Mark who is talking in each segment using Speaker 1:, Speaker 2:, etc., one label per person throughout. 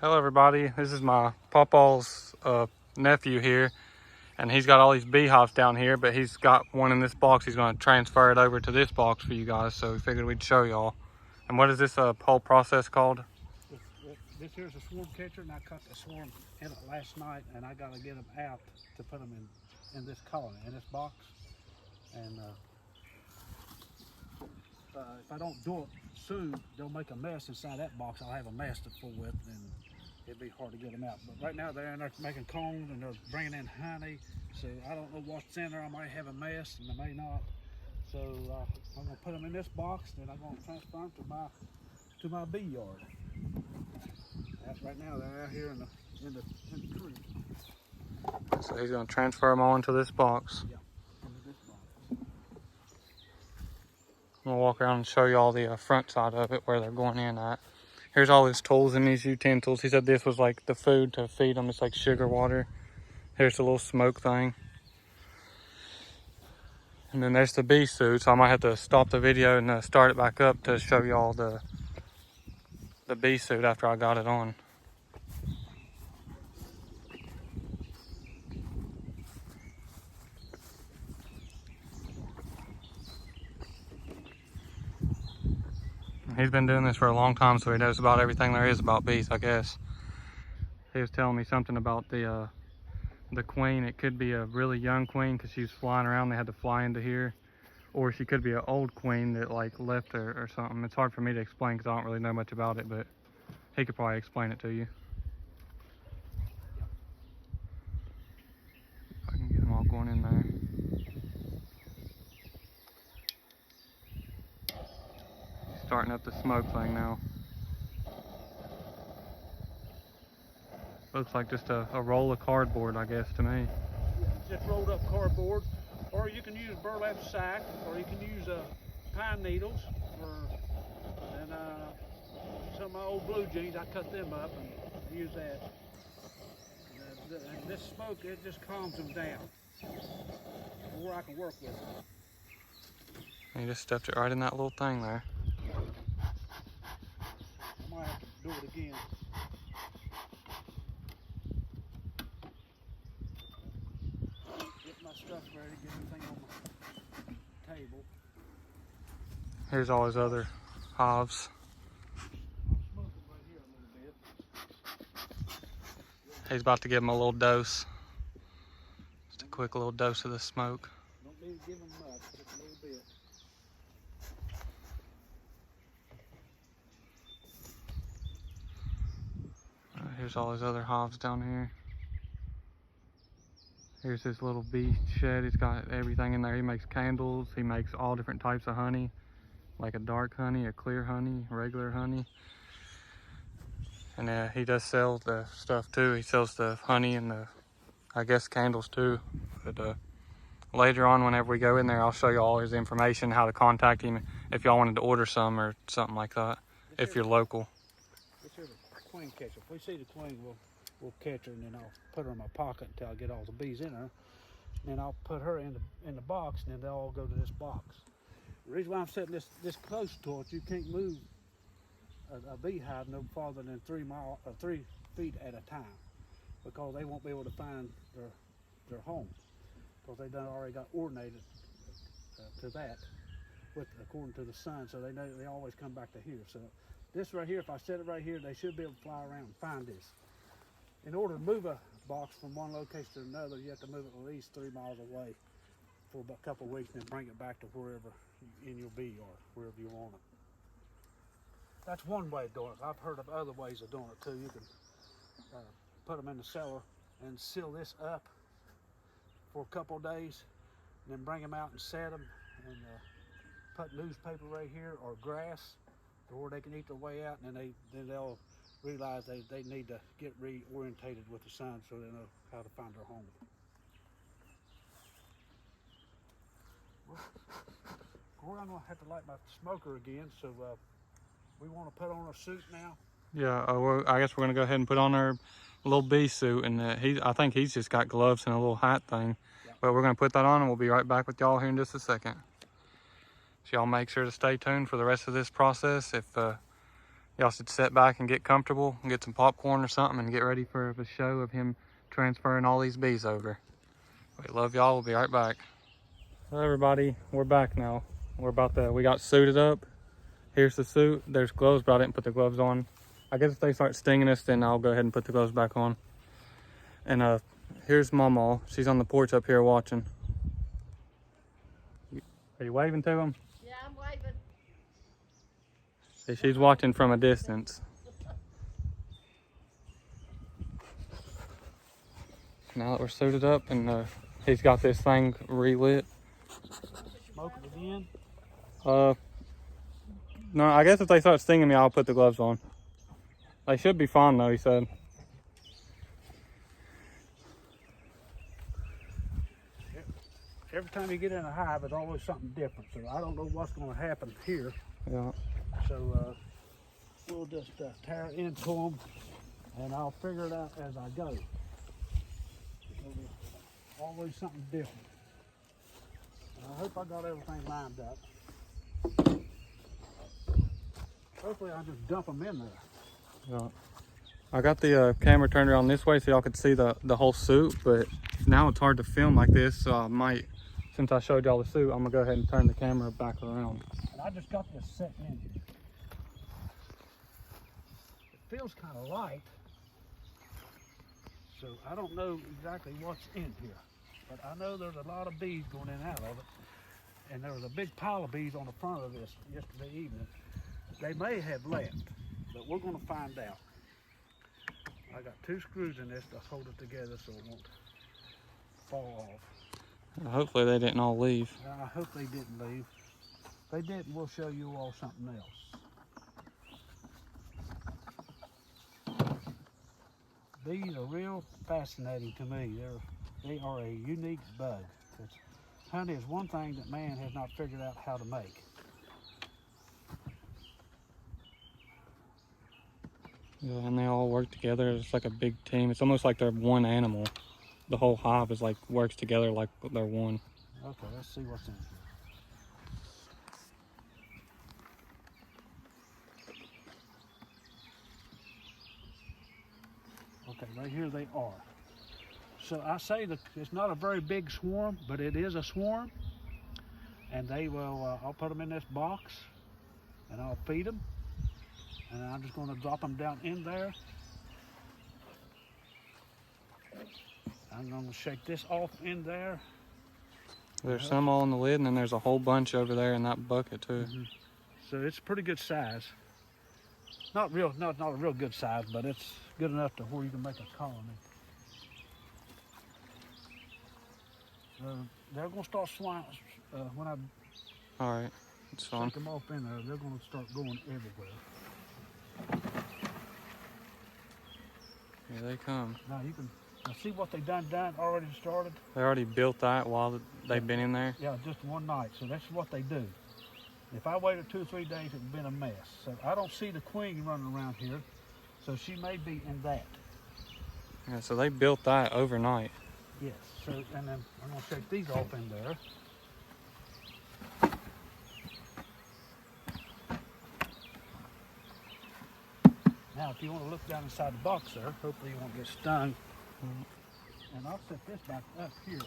Speaker 1: Hello everybody, this is my papaws nephew here, and he's got all these beehives down here, but he's got one in this box. He's going to transfer it over to this box for you guys, so we figured we'd show y'all. And what is this whole process called?
Speaker 2: This here's a swarm catcher, and I caught the swarm in it last night, and I got to get them out to put them in this colony, in this box. And if I don't do it soon, they'll make a mess inside that box. I'll have a mess to fool with, and it'd be hard to get them out. But right now they're in there making combs, and they're bringing in honey. So I don't know what's in there. I might have a mess, and I may not. So I'm gonna put them in this box, and then I'm gonna transfer them to my bee yard. Right now they're out here in the tree.
Speaker 1: So he's going to transfer them all into this box.
Speaker 2: Yeah, into this box.
Speaker 1: I'm going to walk around and show you all the front side of it, where they're going in at. Here's all his tools and these utensils. He said this was like the food to feed them. It's like sugar water. Here's the little smoke thing. And then there's the bee suit. So I might have to stop the video and start it back up to show you all the bee suit after I got it on. He's been doing this for a long time, so he knows about everything there is about bees, I guess. He was telling me something about the queen. It could be a really young queen because she's flying around. They had to fly into here. Or she could be an old queen that like left her or something. It's hard for me to explain because I don't really know much about it, but he could probably explain it to you. If I can get them all going in there. Starting up the smoke thing now. Looks like just a roll of cardboard, I guess, to me.
Speaker 2: Just rolled up cardboard, or you can use burlap sack, or you can use pine needles, and some of my old blue jeans. I cut them up and use that. And this smoke, it just calms them down, where I can work with it.
Speaker 1: And you just stuffed it right in that little thing there.
Speaker 2: I might have to do it again. Get my stuff ready, get everything on my table.
Speaker 1: Here's all his other hives.
Speaker 2: I'm smoking right here a little bit.
Speaker 1: He's about to give him a little dose. Just a quick little dose of the smoke.
Speaker 2: Don't need to give them much, just a little bit.
Speaker 1: Here's all his other hives down here. Here's his little bee shed. He's got everything in there. He makes candles. He makes all different types of honey, like a dark honey, a clear honey, regular honey. And he does sell the stuff too. He sells the honey and the, I guess, candles too. But later on, whenever we go in there, I'll show you all his information, how to contact him if y'all wanted to order some or something like that, if you're local.
Speaker 2: This here's a queen catcher. If we see the queen, we'll catch her, and then I'll put her in my pocket until I get all the bees in her. Then I'll put her in the box, and then they'll all go to this box. The reason why I'm setting this close to it, you can't move a beehive no farther than 3 feet at a time, because they won't be able to find their home, because they done already got ordinated to that according to the sun, so they know they always come back to here. So this right here, if I set it right here, they should be able to fly around and find this. In order to move a box from one location to another, you have to move it at least 3 miles away for about a couple of weeks, and then bring it back to wherever in your bee yard, wherever you want it. That's one way of doing it. I've heard of other ways of doing it too. You can put them in the cellar and seal this up for a couple of days, and then bring them out and set them, and put newspaper right here or grass to where they can eat their way out, and then they'll realize they need to get reorientated with the sun, so they know how to find their home. Well, I'm gonna have to light my smoker again, so we want to put on a suit now.
Speaker 1: Yeah, well, I guess we're gonna go ahead and put on our little bee suit, and I think he's just got gloves and a little hat thing. Yep. But we're gonna put that on, and we'll be right back with y'all here in just a second. So y'all make sure to stay tuned for the rest of this process. If Y'all should sit back and get comfortable and get some popcorn or something and get ready for the show of him transferring all these bees over. We love y'all. We'll be right back. Hello everybody, we're back now. We got suited up. Here's the suit. There's gloves, but I didn't put the gloves on. I guess if they start stinging us, then I'll go ahead and put the gloves back on. And here's Mama. She's on the porch up here watching. Are you waving to them?
Speaker 3: Yeah, I'm waving.
Speaker 1: See, she's watching from a distance. Now that we're suited up and he's got this thing relit.
Speaker 2: Smoke it again.
Speaker 1: No, I guess if they start stinging me, I'll put the gloves on. They should be fine though, he said.
Speaker 2: Every time you get in a hive, it's always something different. So I don't know what's going to happen here.
Speaker 1: Yeah.
Speaker 2: So we'll just tear into them, and I'll figure it out as I go. Because it's always something different. And I hope I got everything lined up. Hopefully I just dump them in there.
Speaker 1: Yeah. I got the camera turned around this way so y'all could see the whole suit, but now it's hard to film like this, so I might, since I showed y'all the suit, I'm gonna go ahead and turn the camera back around.
Speaker 2: And I just got this set in here. It feels kind of light, so I don't know exactly what's in here. But I know there's a lot of bees going in and out of it. And there was a big pile of bees on the front of this yesterday evening. They may have left, but we're going to find out. I got 2 screws in this to hold it together so it won't fall off.
Speaker 1: Hopefully they didn't all leave.
Speaker 2: And I hope they didn't leave. If they didn't, we'll show you all something else. Bees are real fascinating to me. They are a unique bug. Honey is one thing that man has not figured out how to make.
Speaker 1: Yeah, and they all work together. It's like a big team. It's almost like they're one animal. The whole hive is like works together like they're one.
Speaker 2: Okay, let's see what's in here. Okay, right here they are. So I say that it's not a very big swarm, but it is a swarm. And they will, I'll put them in this box and I'll feed them. And I'm just going to drop them down in there. I'm going to shake this off in there.
Speaker 1: There's some all in the lid, and then there's a whole bunch over there in that bucket too.
Speaker 2: Mm-hmm. So it's pretty good size. Not a real good size, but it's good enough to where you can make a colony. They're going to start swine when I
Speaker 1: All right, it's fine.
Speaker 2: shake them off in there. They're going to start going everywhere.
Speaker 1: Here they come.
Speaker 2: Now you can see what they done already started.
Speaker 1: They already built that while they've been in there.
Speaker 2: Yeah, just one night. So that's what they do. If I waited 2 or 3 days, it'd been a mess. So I don't see the queen running around here. So she may be in that.
Speaker 1: Yeah, so they built that overnight.
Speaker 2: Yes. So and then I'm gonna shake these off in there. Now, if you want to look down inside the box there, hopefully you won't get stung. And I'll set this back up here.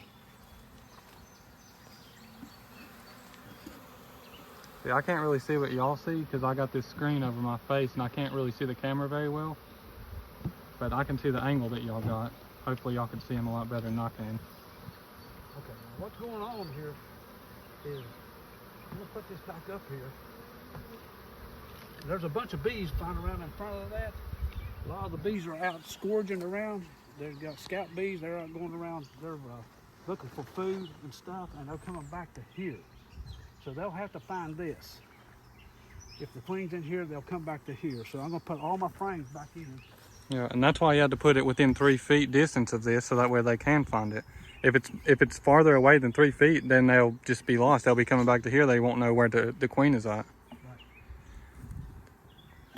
Speaker 1: See, I can't really see what y'all see because I got this screen over my face and I can't really see the camera very well. But I can see the angle that y'all got. Hopefully y'all can see him a lot better than I can.
Speaker 2: Okay, now what's going on here is, I'm gonna put this back up here. There's a bunch of bees flying around in front of that. A lot of the bees are out scourging around. They've got scout bees, they're out going around, they're looking for food and stuff, and they're coming back to here. So they'll have to find this. If the queen's in here, they'll come back to here. So I'm gonna put all my frames back in.
Speaker 1: Yeah, and that's why you had to put it within 3 feet distance of this so that way they can find it. If it's farther away than 3 feet, then they'll just be lost. They'll be coming back to here. They won't know where the queen is at.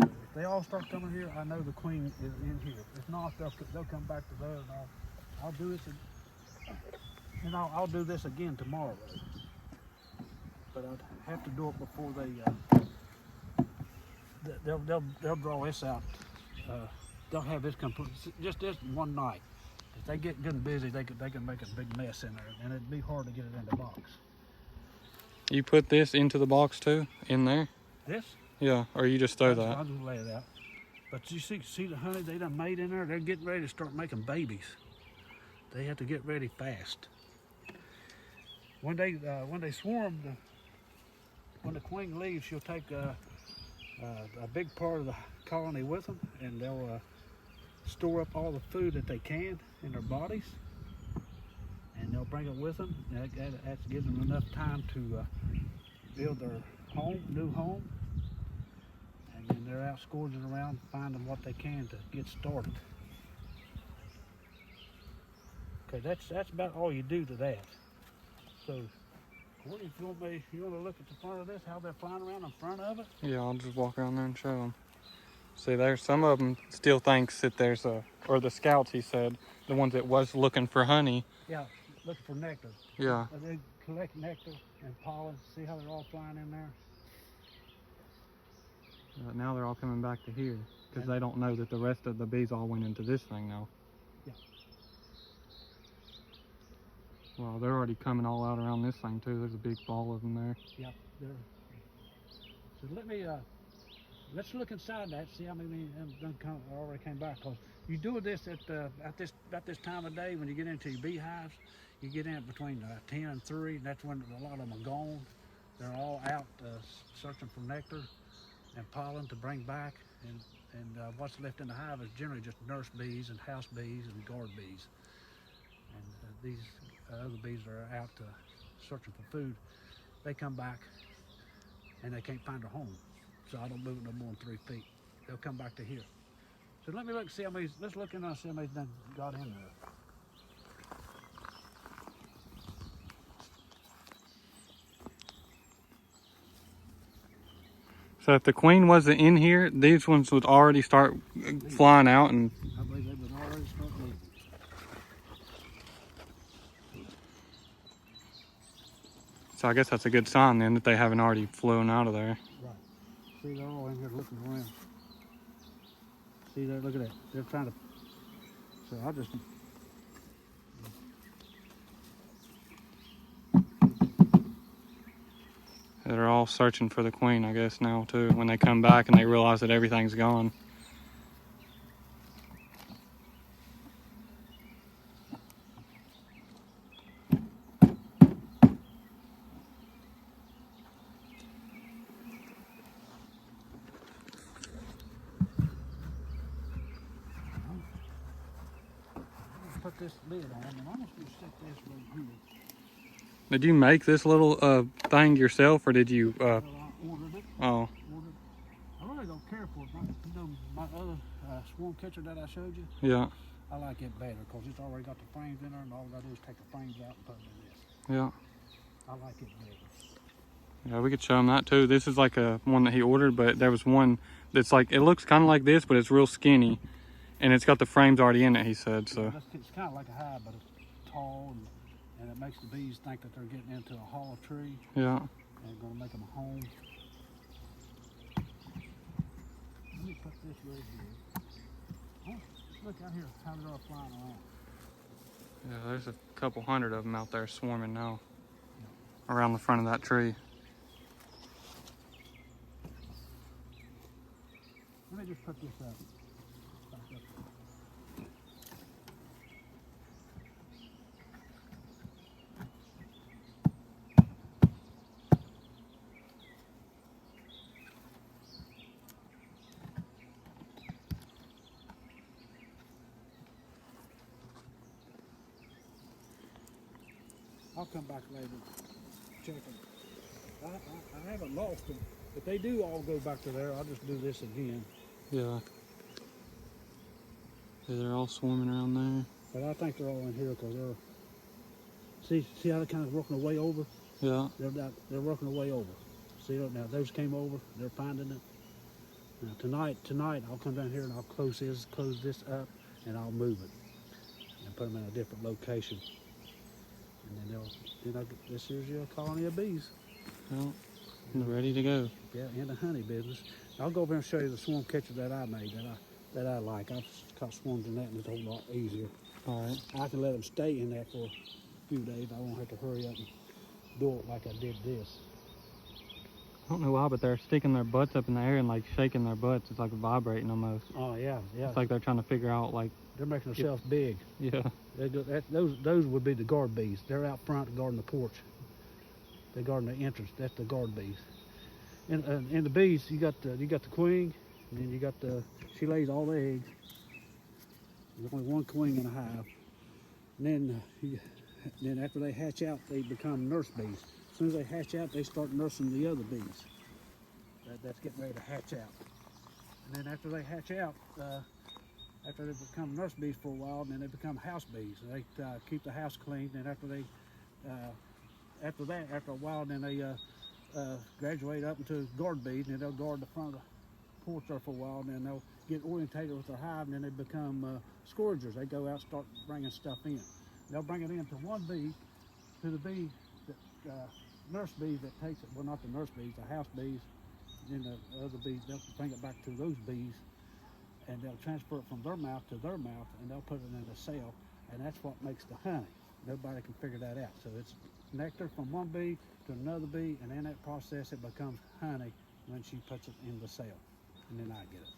Speaker 2: If they all start coming here, I know the queen is in here. If not, they'll come back to there, and I'll do this, and I'll do this again tomorrow. But I'd have to do it before they they'll draw this out. They'll have this complete just this one night. If they get good and busy, they can make a big mess in there, and it'd be hard to get it in the box.
Speaker 1: You put this into the box too, in there?
Speaker 2: This?
Speaker 1: Yeah, or you just throw that?
Speaker 2: I'll just lay it out. But you see the honey they done made in there? They're getting ready to start making babies. They have to get ready fast. When they swarm, when the queen leaves, she'll take a big part of the colony with them, and they'll store up all the food that they can in their bodies, and they'll bring it with them. That gives them enough time to build their new home, and then they're out scourging around finding what they can to get started. Okay, that's about all you do to that. So, Courtney, if you want to look at the front of this, how they're flying around in front of it?
Speaker 1: Yeah, I'll just walk around there and show them. See, there's some of them still thinks that there's or the scouts, he said, the ones that was looking for honey.
Speaker 2: Yeah, looking for nectar.
Speaker 1: Yeah.
Speaker 2: They collect nectar and pollen. See how they're all flying in there?
Speaker 1: Now they're all coming back to here because they don't know that the rest of the bees all went into this thing now.
Speaker 2: Yeah.
Speaker 1: Well, they're already coming all out around this thing too. There's a big ball of them there.
Speaker 2: Yeah. So let's look inside that. See how many already came back. Cause you do this at this time of day when you get into your beehives. You get in between 10 and 3. And that's when a lot of them are gone. They're all out searching for nectar and pollen to bring back. And what's left in the hive is generally just nurse bees and house bees and guard bees. And these other bees are out searching for food. They come back and they can't find their home. So I don't move it no more than 3 feet. They'll come back to here. So let me look, see how many, let's look in and see how many done got in there.
Speaker 1: So if the queen wasn't in here, these ones would already start flying out and...
Speaker 2: I believe they would already start leaving.
Speaker 1: So I guess that's a good sign then that they haven't already flown out of there.
Speaker 2: Right. See, they're all in here looking around. See there, look at that. They're trying to, so I'll just...
Speaker 1: They're all searching for the queen, I guess, now too, when they come back and they realize that everything's gone.
Speaker 2: Put this lid on, and I'm just going to stick this right here.
Speaker 1: Did you make this little thing yourself, or did you...
Speaker 2: Well, I ordered it.
Speaker 1: Oh.
Speaker 2: I really don't care for it. You know, my other swarm catcher that I showed you,
Speaker 1: Yeah.
Speaker 2: I like it better because it's already got the frames in there, and all I got to do is take the frames out and put them in this.
Speaker 1: Yeah.
Speaker 2: I like it better.
Speaker 1: Yeah, we could show them that too. This is like a one that he ordered, but there was one that's like, it looks kind of like this, but it's real skinny. And it's got the frames already in it, he said, so.
Speaker 2: It's kind of like a hive, but it's tall, and it makes the bees think that they're getting into a hollow tree.
Speaker 1: Yeah.
Speaker 2: And going to make them a home. Let me put this right here. Oh, look out here, how they're all flying around.
Speaker 1: Yeah, there's a couple hundred of them out there swarming now. Around the front of that tree.
Speaker 2: Let me just put this up. I'll come back later, check them. I haven't lost them. If they do all go back to there, I'll just do this again.
Speaker 1: Yeah. Yeah, they're all swarming around there.
Speaker 2: But I think they're all in here because they're, see how they're kind of working their way over?
Speaker 1: Yeah.
Speaker 2: They're working their way over. See, now those came over, they're finding it. Now tonight I'll come down here and I'll close this up, and I'll move it and put them in a different location. And then this here's your colony of bees.
Speaker 1: Well, ready to go.
Speaker 2: Yeah, in the honey business. I'll go over and show you the swarm catcher that I made that I like. I've caught swarms in that, and it's a whole lot easier.
Speaker 1: All right.
Speaker 2: I can let them stay in there for a few days. I won't have to hurry up and do it like I did this.
Speaker 1: I don't know why, but they're sticking their butts up in the air and like shaking their butts. It's like vibrating almost.
Speaker 2: Oh yeah, yeah.
Speaker 1: It's like they're trying to figure out like.
Speaker 2: They're making themselves big.
Speaker 1: Yeah.
Speaker 2: Those would be the guard bees. They're out front guarding the porch. They guarding the entrance. That's the guard bees. And in the bees, you got the queen, and then you got she lays all the eggs. There's only one queen in a hive. And then after they hatch out, they become nurse bees. As soon as they hatch out, they start nursing the other bees. That's getting ready to hatch out. And then after they hatch out, after they become nurse bees for a while, then they become house bees. They keep the house clean. And after a while, then they graduate up into guard bees, and then they'll guard the front of the porch there for a while, and then they'll get orientated with their hive, and then they become scourgers. They go out and start bringing stuff in. They'll bring it in to one bee, to the bee, nurse bees that takes it. Well, not the nurse bees, the house bees. Then the other bees, they'll bring it back to those bees, and they'll transfer it from their mouth to their mouth, and they'll put it in a cell, and that's what makes the honey. Nobody can figure that out. So it's nectar from one bee to another bee, and in that process it becomes honey when she puts it in the cell, and then I get it.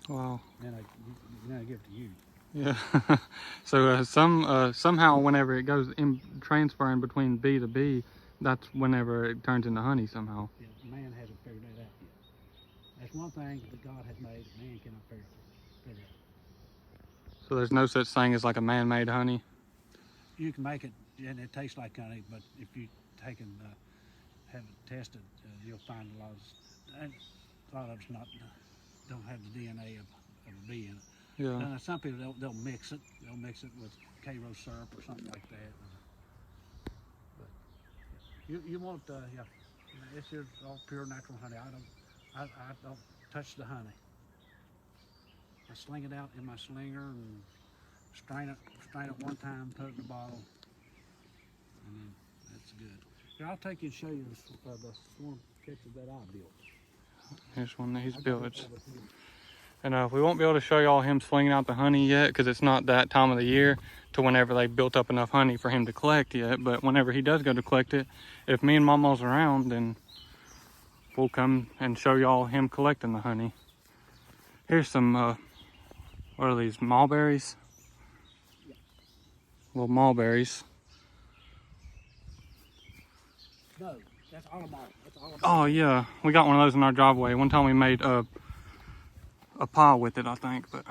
Speaker 1: Wow.
Speaker 2: Then I give it to you.
Speaker 1: Yeah. So somehow whenever it goes in transferring between bee to bee, that's whenever it turns into honey somehow.
Speaker 2: Yeah, man hasn't figured that out yet. That's one thing that God has made that man cannot figure out.
Speaker 1: So there's no such thing as like a man-made honey?
Speaker 2: You can make it, and it tastes like honey, but if you take and have it tested, you'll find a lot of it's don't have the DNA of a bee in it.
Speaker 1: Yeah.
Speaker 2: Now, some people they'll mix it. They'll mix it with Karo syrup or something like that. But you want yeah, it's just all pure natural honey. I don't touch the honey. I sling it out in my slinger and strain it one time, put it in a bottle, and then that's good. Here, I'll take you and show you the swarm catcher that I built.
Speaker 1: Here's one that he's built. And we won't be able to show y'all him slinging out the honey yet because it's not that time of the year to whenever they built up enough honey for him to collect yet. But whenever he does go to collect it, if me and Mama's around, then we'll come and show y'all him collecting the honey. Here's some, what are these, mulberries?
Speaker 2: Yeah.
Speaker 1: Little mulberries.
Speaker 2: No, that's autumnal.
Speaker 1: Oh yeah, we got one of those in our driveway. One time we made a pie with it, I think, but.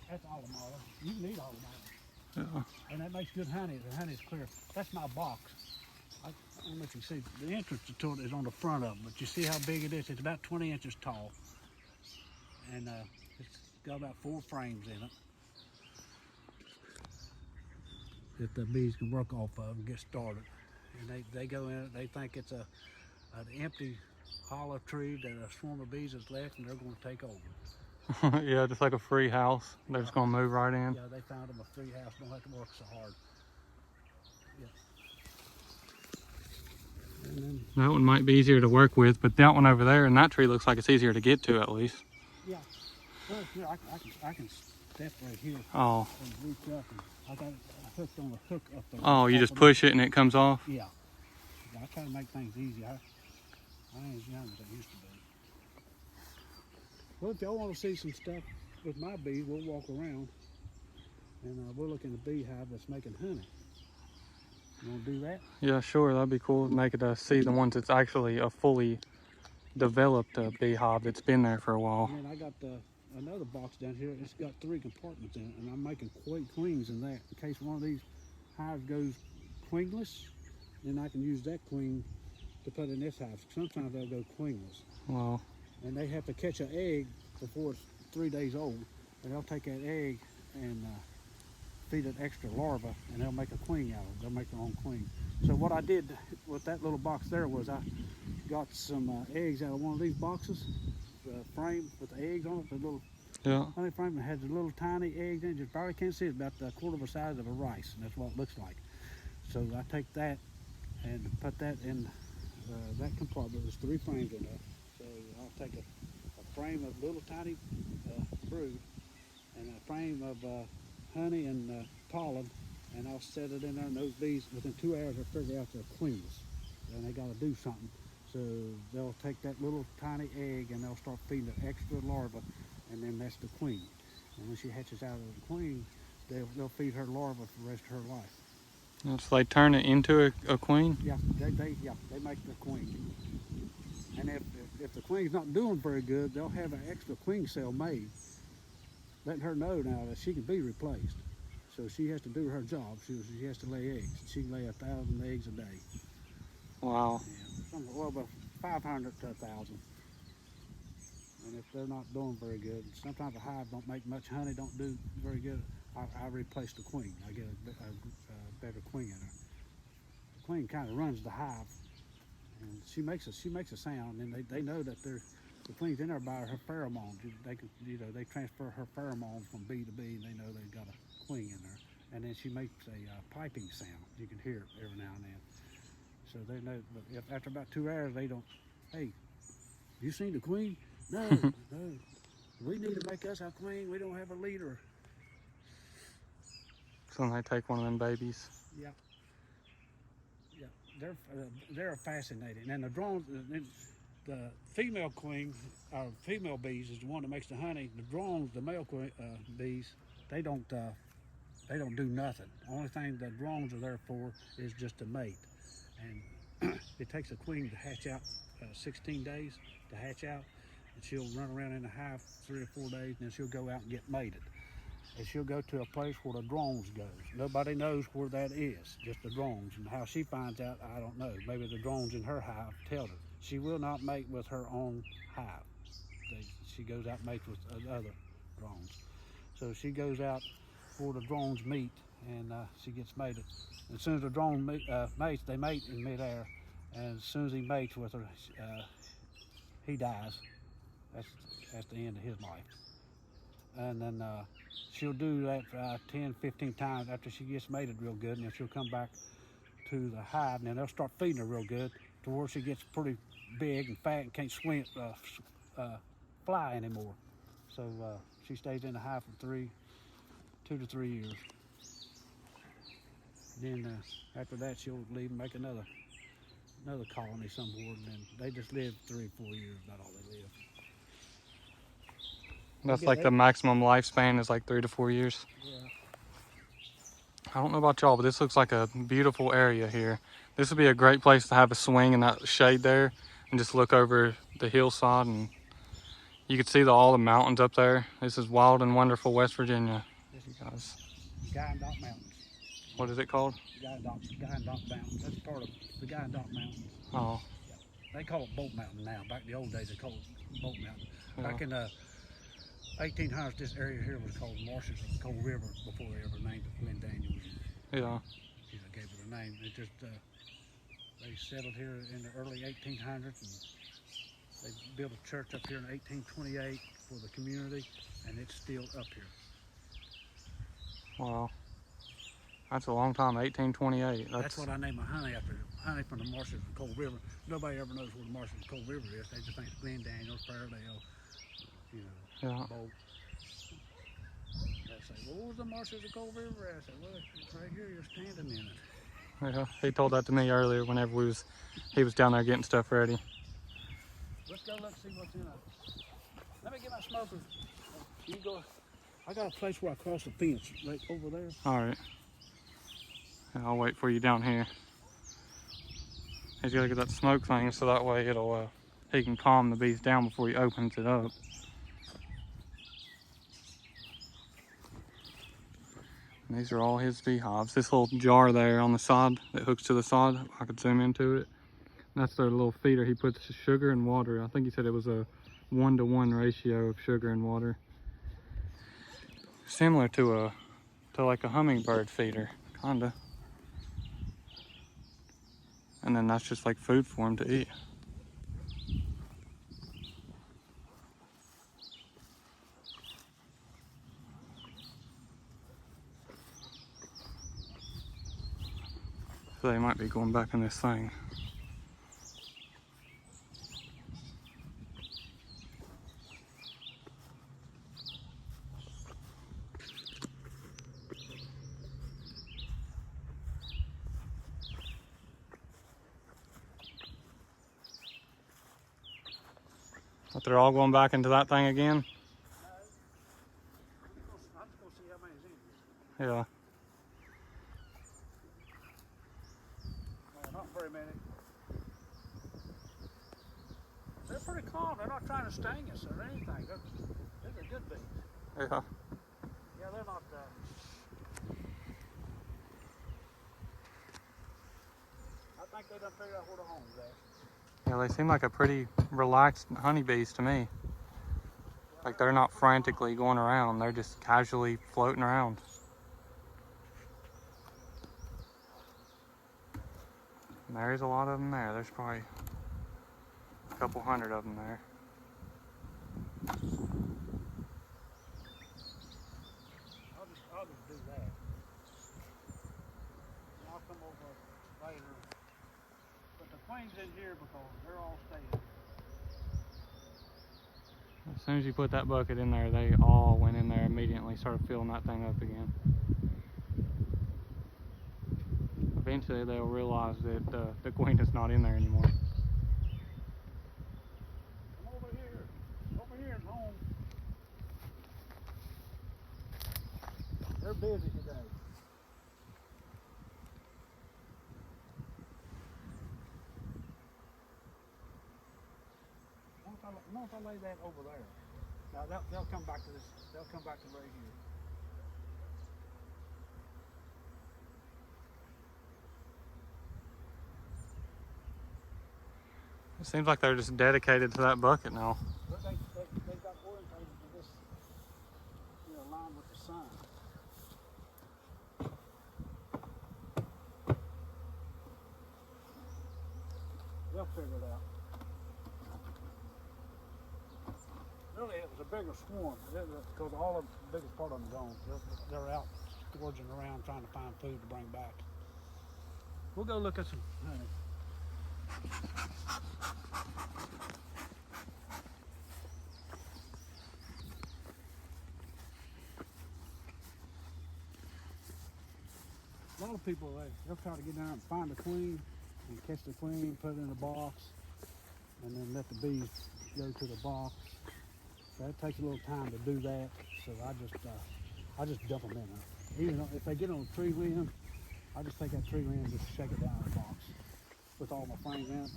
Speaker 2: That's autumnal. You can eat autumnal.
Speaker 1: Yeah.
Speaker 2: And that makes good honey. The honey's clear. That's my box. I don't know if you see, the entrance to it is on the front of it, but you see how big it is? It's about 20 inches tall. And it's got about 4 frames in it that the bees can work off of and get started. And they go in it, they think it's an empty hollow tree that a swarm of bees has left, and they're going to take over.
Speaker 1: Yeah, just like a free house. They're just gonna move right in.
Speaker 2: Yeah, they found them a free house, don't have to work so hard. Yeah. And then,
Speaker 1: That one might be easier to work with, but that one over there and that tree looks like it's easier to get to at least.
Speaker 2: yeah. Well, here, I can step right here
Speaker 1: Oh.
Speaker 2: and reach up, and I got it hooked on a hook up there.
Speaker 1: Oh, you just push it and it comes off?
Speaker 2: Yeah. I try to make things easy. I ain't as young as I used to be. Well, if y'all want to see some stuff with my bees, we'll walk around, and we'll look in the beehive that's making honey. You want to do that?
Speaker 1: Yeah, sure. That'd be cool. Make it see the ones that's actually a fully developed beehive that's been there for a while.
Speaker 2: And then I got another box down here. It's got 3 compartments in it, and I'm making queens in that. In case one of these hives goes queenless, then I can use that queen to put in this hive. Sometimes they'll go queenless.
Speaker 1: Wow.
Speaker 2: And they have to catch an egg before it's 3 days old, and they'll take that egg and feed it extra larvae, and they'll make a queen out of it. They'll make their own queen. So what I did with that little box there was I got some eggs out of one of these boxes, the frame with the eggs on it, the little honey frame, that has the little tiny eggs in it. You probably can't see it, about a quarter of the size of a rice, and that's what it looks like. So I take that and put that in that compartment. There's 3 frames in there. So I'll take a frame of little tiny brood and a frame of honey and pollen, and I'll set it in there, and those bees, within 2 hours, they'll figure out they're queens, and they got to do something. So they'll take that little tiny egg and they'll start feeding it extra larva, and then that's the queen. And when she hatches out of the queen, they'll feed her larva for the rest of her life.
Speaker 1: So they turn it into a queen?
Speaker 2: Yeah, they make the queen. And if the queen's not doing very good, they'll have an extra queen cell made, letting her know now that she can be replaced. So she has to do her job. She has to lay eggs. She can lay 1,000 eggs a day.
Speaker 1: Wow.
Speaker 2: Yeah, well, about 500 to 1,000. And if they're not doing very good, sometimes a hive don't make much honey, don't do very good, I replace the queen. I get a better queen in her. The queen kind of runs the hive, and she makes a sound, and they know that the queen's in there by her pheromones. They transfer her pheromones from bee to bee, and they know they've got a queen in there. And then she makes a piping sound. You can hear it every now and then. So they know. But if after about 2 hours they don't, hey, you seen the queen? No, no. We need to make us our queen. We don't have a leader.
Speaker 1: So then they take one of them babies.
Speaker 2: Yeah. Yeah. They're fascinating. And the drones, the female queen, or female bees, is the one that makes the honey. The drones, the male bees, they don't do nothing. The only thing the drones are there for is just to mate. And it takes a queen to hatch out 16 days to hatch out, and she'll run around in the hive 3 or 4 days, and then she'll go out and get mated. And she'll go to a place where the drones goes. Nobody knows where that is, just the drones. And how she finds out, I don't know. Maybe the drones in her hive tell her. She will not mate with her own hive. She goes out and mates with other drones. So she goes out where the drones meet, and she gets mated. As soon as the drone mates, they mate in midair, and as soon as he mates with her, he dies. That's the end of his life. And then she'll do that 10, 15 times after she gets mated real good, and then she'll come back to the hive, and then they'll start feeding her real good to where she gets pretty big and fat and can't fly anymore. So she stays in the hive for 2 to 3 years. Then after that, she'll leave and make another colony somewhere, and then they just live 3 or 4 years, about all they live.
Speaker 1: That's like the maximum lifespan is like 3 to 4 years.
Speaker 2: Yeah.
Speaker 1: I don't know about y'all, but this looks like a beautiful area here. This would be a great place to have a swing in that shade there and just look over the hillside, and you could see all the mountains up there. This is wild and wonderful West Virginia.
Speaker 2: This is
Speaker 1: Guys.
Speaker 2: Guyandotte Mountains.
Speaker 1: What is it called?
Speaker 2: Guyandotte Mountains. That's part of the Guyandotte Mountains.
Speaker 1: Oh.
Speaker 2: Yeah. They call it Boat Mountain now. Back in the old days, they called it Boat Mountain.
Speaker 1: Yeah.
Speaker 2: Back in the 1800s, this area here was called Marshes of the Cold River before they ever named it Glen Daniels.
Speaker 1: Yeah.
Speaker 2: Gave it a name. It just they settled here in the early 1800s, and they built a church up here in 1828 for the community, and it's still up here.
Speaker 1: Wow. That's a long time, 1828.
Speaker 2: That's what I named my honey after. Honey from the Marshes of the Cold River. Nobody ever knows where the Marshes of the Cold River is. They just think Glen Daniels, Fairdale,
Speaker 1: Yeah.
Speaker 2: Bolt. They say, well, what was the Marshes of the Cold River? I said, well, it's right here. You're standing in it.
Speaker 1: Yeah. He told that to me earlier whenever he was down there getting stuff ready.
Speaker 2: Let's go look, see what's in it. Let me get my smoker. You go. I got a place where I cross the fence, right over there.
Speaker 1: All right. Yeah, I'll wait for you down here. He's got to get that smoke thing so that way he can calm the bees down before he opens it up. And these are all his beehives. This little jar there on the side that hooks to the side, I could zoom into it. That's their little feeder. He puts sugar and water. I think he said it was a 1-to-1 ratio of sugar and water. Similar to like a hummingbird feeder, kinda. And then that's just like food for him to eat. So they might be going back in this thing. But they're all going back into that thing again?
Speaker 2: I'm just gonna see how many's in here.
Speaker 1: Yeah.
Speaker 2: Well, not very many. They're pretty calm. They're not trying to sting us or anything. They're good bees.
Speaker 1: Yeah.
Speaker 2: Yeah, they're not. I think they done figured out where the home's at.
Speaker 1: Yeah, they seem like a pretty relaxed honeybees to me. Like they're not frantically going around, they're just casually floating around. And there's a lot of them there. There's probably a couple hundred of them there.
Speaker 2: I'll just do that. And I'll come over later. But the queen's in here because they're all staying.
Speaker 1: As soon as you put that bucket in there, they all went in there immediately, started filling that thing up again. Eventually they'll realize that the queen is not in there anymore.
Speaker 2: Come over here. Over here is home. They're busy today. Once I lay that over there, now they'll come back to this. They'll come back to right here.
Speaker 1: It seems like they're just dedicated to that bucket now.
Speaker 2: But they got orientated to this, line with the sun. They'll figure it out. Really, it was a bigger swarm because all of the biggest part of them gone. They're out gorging around trying to find food to bring back. We'll go look at some honey. A lot of people, they'll try to get down and find the queen and catch the queen, put it in a box, and then let the bees go to the box. So it takes a little time to do that. So I just dump them in there. Even though if they get on a tree limb, I just take that tree limb and just shake it down in the box with all my frames in it.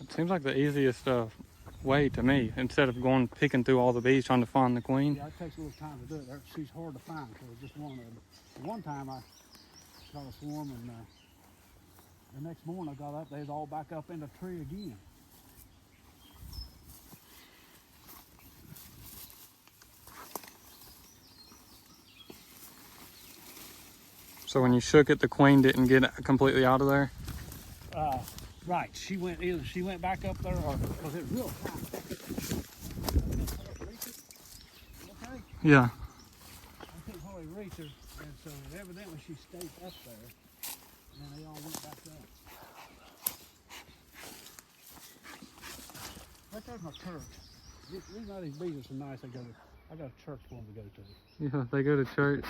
Speaker 1: It seems like the easiest way to me, instead of going picking through all the bees trying to find the queen.
Speaker 2: Yeah, it takes a little time to do it. She's hard to find because it's just one of them. One time I got a swarm and the next morning I got up, they was all back up in the tree again.
Speaker 1: So when you shook it, the queen didn't get completely out of there?
Speaker 2: Right, she went back up there, or because it was real high. Okay?
Speaker 1: Yeah.
Speaker 2: I couldn't hardly reach her, and so evidently she stayed up there, and then they all went back up. Right there's my church. The reason why these bees are so nice, I got a church for them to go to.
Speaker 1: Yeah, they go to church,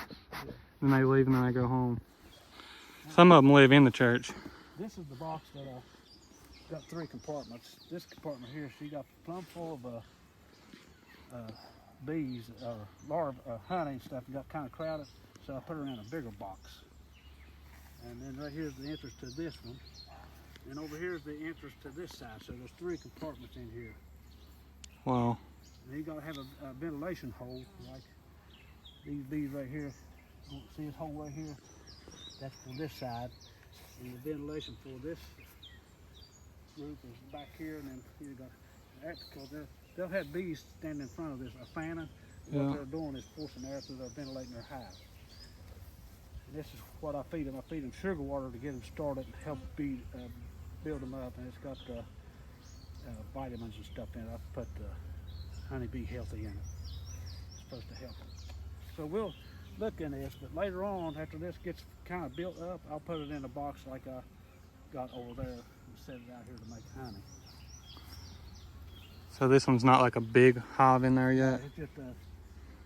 Speaker 1: and they leave, and then they go home. Some of them live in the church.
Speaker 2: This is the box that I got 3 compartments. This compartment here, she got plumb full of bees or larvae, honey and stuff. It got kind of crowded, so I put her in a bigger box. And then right here's the entrance to this one, and over here is the entrance to this side. So there's 3 compartments in here.
Speaker 1: Wow.
Speaker 2: And you gotta have a ventilation hole, like these bees right here. See this hole right here? That's for this side. And the ventilation for this group is back here, and then you got that because they'll have bees standing in front of this, a fanning.
Speaker 1: Yeah.
Speaker 2: What they're doing is forcing air through their ventilating their hive. And this is what I feed them. I feed them sugar water to get them started and help build them up. And it's got vitamins and stuff in it. I put honeybee healthy in it. It's supposed to help them. So we'll look in this, but later on, after this gets kind of built up, I'll put it in a box like I got over there and set it out here to make honey.
Speaker 1: So this one's not like a big hive in there yet?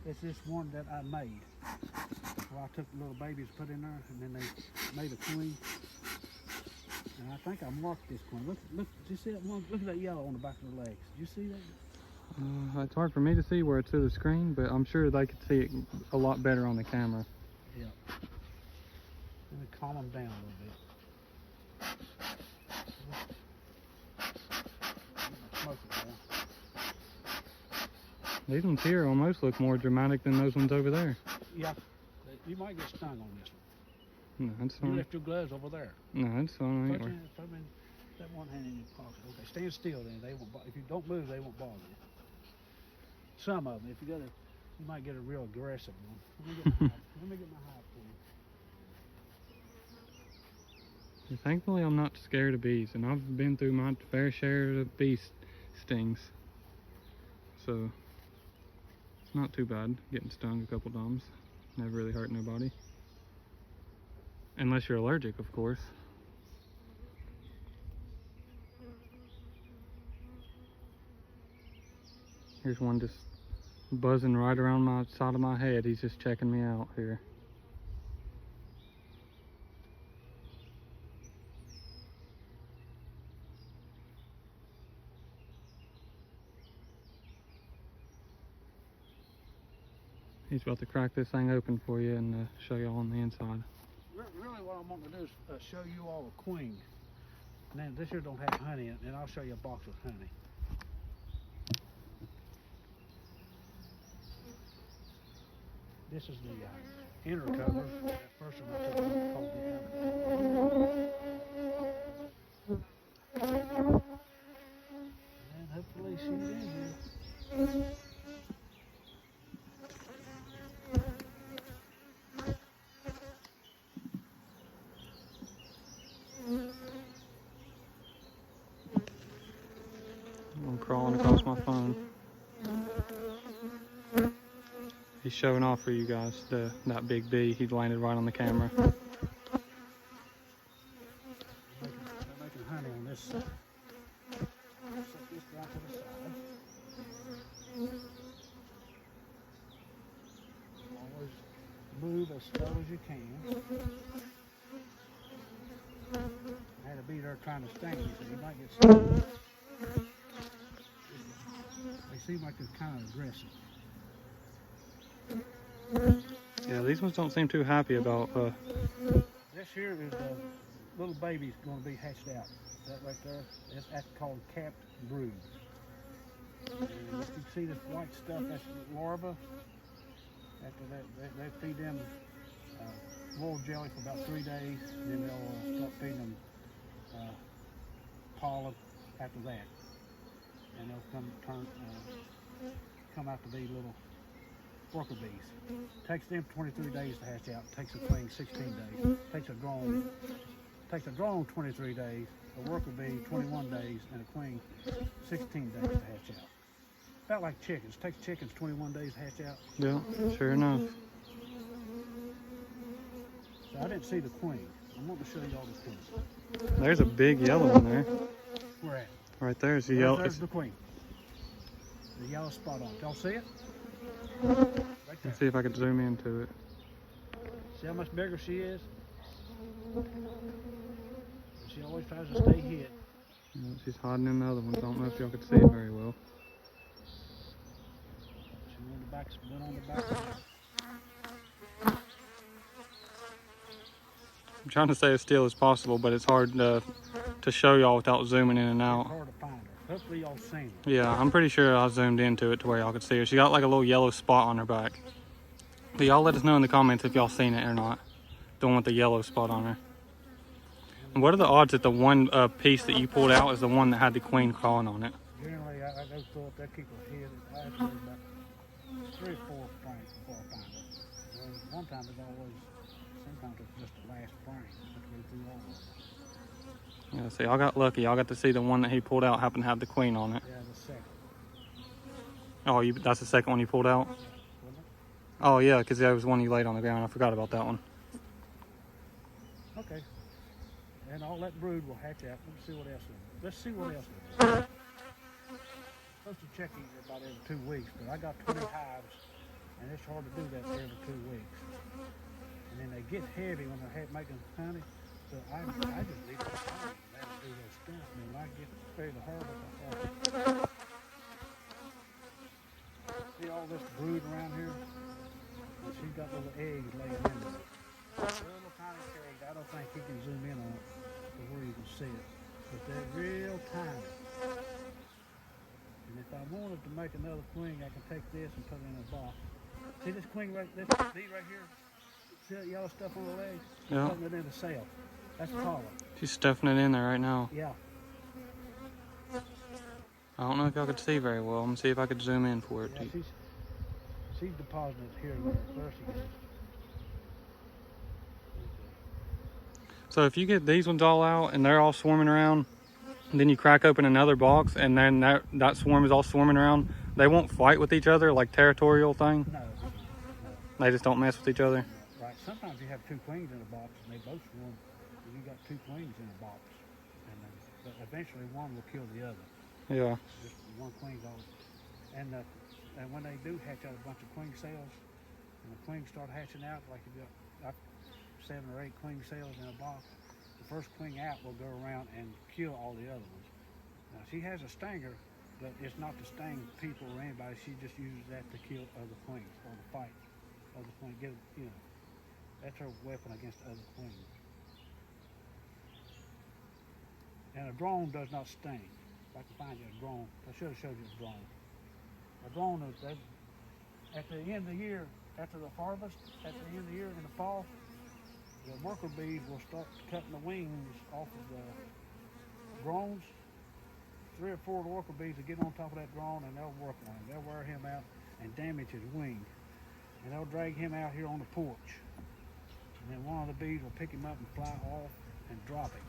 Speaker 2: It's just one that I made. Well, I took the little babies, put in there, and then they made a queen. And I think I marked this queen. Look, did you see that one? Look at that yellow on the back of the legs. Did you see that?
Speaker 1: It's hard for me to see where it's to the screen, but I'm sure they could see it a lot better on the camera.
Speaker 2: Yeah. Let me calm them down a little bit. Smoke it down.
Speaker 1: These ones here almost look more dramatic than those ones over there.
Speaker 2: Yeah. You might get stung on this one.
Speaker 1: No, that's
Speaker 2: You
Speaker 1: fine.
Speaker 2: left your gloves over there.
Speaker 1: No, that's fine.
Speaker 2: Put that one hand in your pocket. Okay, stand still then. They won't. If you don't move, they won't bother you. Some of them. If you might get a real aggressive one. Let me get my hive for you.
Speaker 1: Thankfully, I'm not scared of bees, and I've been through my fair share of bee stings. So, it's not too bad getting stung a couple times. Never really hurt nobody. Unless you're allergic, of course. Here's one just buzzing right around my side of my head. He's just checking me out here. He's about to crack this thing open for you and show you all on the inside.
Speaker 2: Really what I'm wanting to do is show you all the queen. And then this here don't have honey in it, and I'll show you a box with honey. This is the inner cover. That first one I took off called the honey. And hopefully she's in here.
Speaker 1: I'm crawling across my phone. He's showing off for you guys that big bee. He landed right on the camera.
Speaker 2: They're making honey on this side. Set this down to the side. Always move as slow as you can. I had a bee there trying to sting you, so you might get stung. They seem like they're kind of aggressive.
Speaker 1: Yeah, these ones don't seem too happy about
Speaker 2: This here is the little baby's going to be hatched out. That right there, that's called capped brood. And if you see this white stuff, that's the larva. After that, they feed them royal jelly for about 3 days, and then they'll start feeding them pollen after that. And they'll come out to be little worker bees. Takes them 23 days to hatch out. Takes a queen 16 days. Takes a drone 23 days. A worker bee 21 days, and a queen 16 days to hatch out. About like chickens. Takes chickens 21 days to hatch out.
Speaker 1: yeah, sure enough.
Speaker 2: So I didn't see the queen. I want to show you all the queens.
Speaker 1: There's a big yellow in there.
Speaker 2: Where at?
Speaker 1: Right there's the yellow.
Speaker 2: There's the queen. The yellow spot on it. Y'all see it? Right there.
Speaker 1: Let's see if I can zoom into it.
Speaker 2: See how much bigger she is? She always tries to stay hid.
Speaker 1: Yeah, she's hiding in the other ones. I don't know if y'all could see it very well.
Speaker 2: She went on the back.
Speaker 1: I'm trying to stay as still as possible, but it's hard to show y'all without zooming in and
Speaker 2: It's
Speaker 1: out.
Speaker 2: hard to find her. Hopefully y'all seen her.
Speaker 1: Yeah, I'm pretty sure I zoomed into it to where y'all could see her. She got like a little yellow spot on her back. But y'all let us know in the comments if y'all seen it or not. The one with the yellow spot on her. And what are the odds that the one piece that you pulled out is the one that had the queen crawling on it?
Speaker 2: Generally, I go through up there, keep her hid. I have to do about 3 or 4 frames before I find her. Well, one time it's always, sometimes it's just the last frame. I have to go through all of them.
Speaker 1: Yeah, see, y'all got lucky. Y'all got to see the one that he pulled out happened to have the queen on it.
Speaker 2: Yeah, the second.
Speaker 1: Oh, that's the second one you pulled out?
Speaker 2: Wasn't it?
Speaker 1: Oh, yeah, because that was one you laid on the ground. I forgot about that one.
Speaker 2: Okay. And all that brood will hatch out. Let's see what else is. Let's see what else is. Supposed to check it about every 2 weeks, but I got 20 hives, and it's hard to do that every 2 weeks. And then they get heavy when they're making honey, so I just leave them alone. They're gonna stamp me. When I get ready to harvest, see all this brood around here? And she's got little eggs laying in there. Little tiny eggs. I don't think you can zoom in on it to where you can see it. But they're real tiny. And if I wanted to make another queen, I can take this and put it in a box. See this queen these right here? See that yellow stuff on the legs?
Speaker 1: Yeah.
Speaker 2: Putting it in the cell. That's pollen.
Speaker 1: She's stuffing it in there right now.
Speaker 2: Yeah.
Speaker 1: I don't know if y'all could see very well. I'm gonna see if I could zoom in for it.
Speaker 2: Yeah, she's depositing it here and there. There she goes.
Speaker 1: So if you get these ones all out and they're all swarming around, and then you crack open another box and then that swarm is all swarming around, they won't fight with each other like territorial thing?
Speaker 2: No.
Speaker 1: They just don't mess with each other?
Speaker 2: Right. Sometimes you have two queens in a box and they both swarm. And you got two queens in a box. And then, but eventually one will kill the other.
Speaker 1: Yeah.
Speaker 2: Just one queen's all. And when they do hatch out a bunch of queen cells, and the queens start hatching out, like you got 7 or 8 queen cells in a box, the first queen out will go around and kill all the other ones. Now she has a stinger, but it's not to sting people or anybody. She just uses that to kill other queens or to fight other queens. That's her weapon against other queens. And a drone does not sting. If I can find you a drone, I should have showed you a drone. A drone is that at the end of the year, after the harvest, at the end of the year in the fall, the worker bees will start cutting the wings off of the drones. 3 or 4 worker bees will get on top of that drone and they'll work on him. They'll wear him out and damage his wing. And they'll drag him out here on the porch. And then one of the bees will pick him up and fly off and drop him.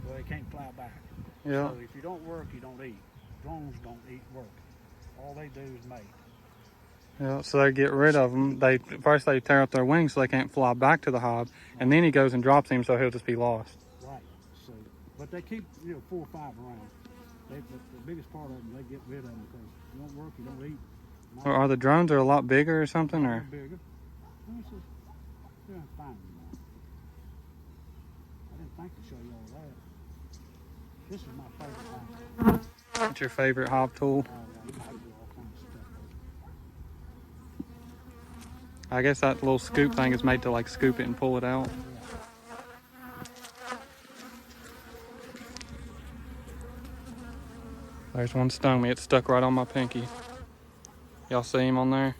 Speaker 2: So he can't fly back.
Speaker 1: Yeah.
Speaker 2: So if you don't work, you don't eat. Drones don't eat work. All they do is mate.
Speaker 1: Yeah, so they get rid of them. First they tear up their wings so they can't fly back to the hive, and then he goes and drops him so he'll just be lost.
Speaker 2: Right. So, but they keep 4 or 5 around. The biggest part of them, they get rid of them because you don't work, you don't eat.
Speaker 1: Or are the drones a lot bigger or something? Or
Speaker 2: Bigger. Let me see. Yeah, find them now. I didn't think to show you all that. This is my favorite hive.
Speaker 1: what's your favorite hive tool?
Speaker 2: I do all kinds of stuff.
Speaker 1: I guess that little scoop thing is made to like scoop it and pull it out. There's one stung me. It stuck right on my pinky. Y'all see him on there?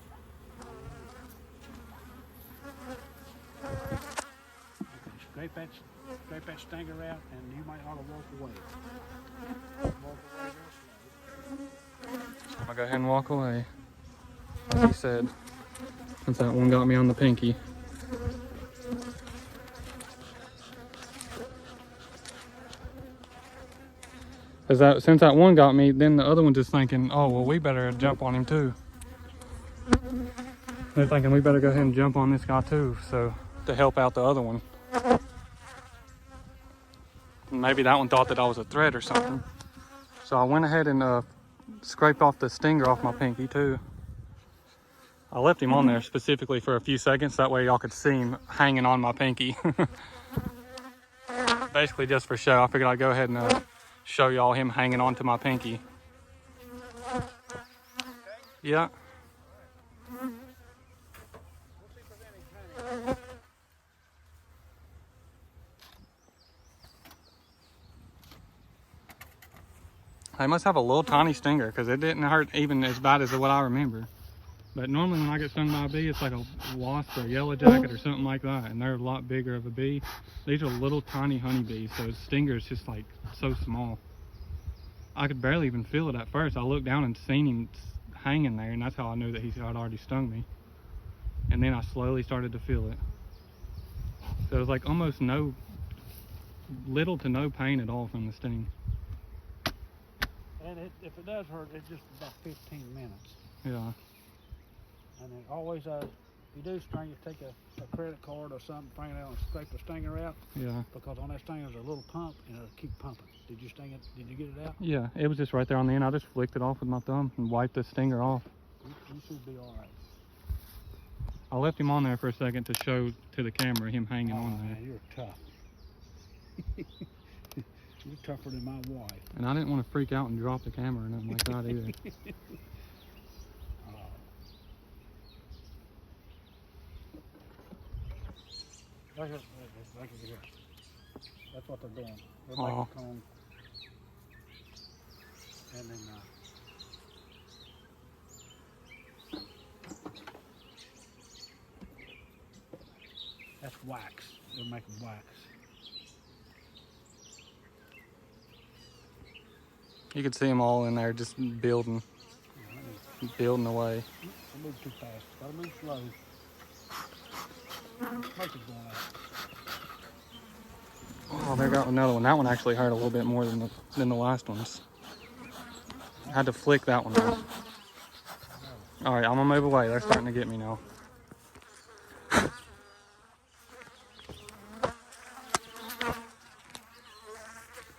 Speaker 2: Scrape that stinger out, and you might ought to walk away. Walk away real slow.
Speaker 1: So I'm gonna go ahead and walk away, like he said, since that one got me on the pinky. Since that one got me, then the other one's just thinking, oh, well, we better jump on him too. They're thinking we better go ahead and jump on this guy too, so to help out the other one. Maybe that one thought that I was a threat or something. So I went ahead and scraped off the stinger off my pinky too. I left him on there specifically for a few seconds, that way y'all could see him hanging on my pinky. Basically just for show. I figured I'd go ahead and show y'all him hanging onto my pinky. Yeah. They must have a little tiny stinger because it didn't hurt even as bad as what I remember. But normally when I get stung by a bee, it's like a wasp or a yellow jacket or something like that, and they're a lot bigger of a bee. These are little tiny honeybees, so its stinger is just like so small. I could barely even feel it at first. I looked down and seen him hanging there, and that's how I knew that he had already stung me. And then I slowly started to feel it. So it was like almost little to no pain at all from the sting.
Speaker 2: And if it does hurt, it's just about 15 minutes.
Speaker 1: Yeah.
Speaker 2: And then always, if you do sting, you take a credit card or something, bring it out and scrape the stinger out.
Speaker 1: Yeah.
Speaker 2: Because on that stinger there's a little pump and it'll keep pumping. Did you sting it? Did you get it out?
Speaker 1: Yeah, it was just right there on the end. I just flicked it off with my thumb and wiped the stinger off.
Speaker 2: You should be all right.
Speaker 1: I left him on there for a second to show to the camera him hanging on there.
Speaker 2: Man, you're tough. You're tougher than my wife.
Speaker 1: And I didn't want to freak out and drop the camera or nothing like that either.
Speaker 2: Right here, right here. That's what they're doing. They're
Speaker 1: Aw.
Speaker 2: making comb. And then, that's wax. They're making wax.
Speaker 1: You could see them all in there just building, building away.
Speaker 2: I move too fast. Gotta move slow. Make it going out.
Speaker 1: Oh, there got another one. That one actually hurt a little bit more than the last ones. I had to flick that one off. All right, I'm gonna move away. They're starting to get me now.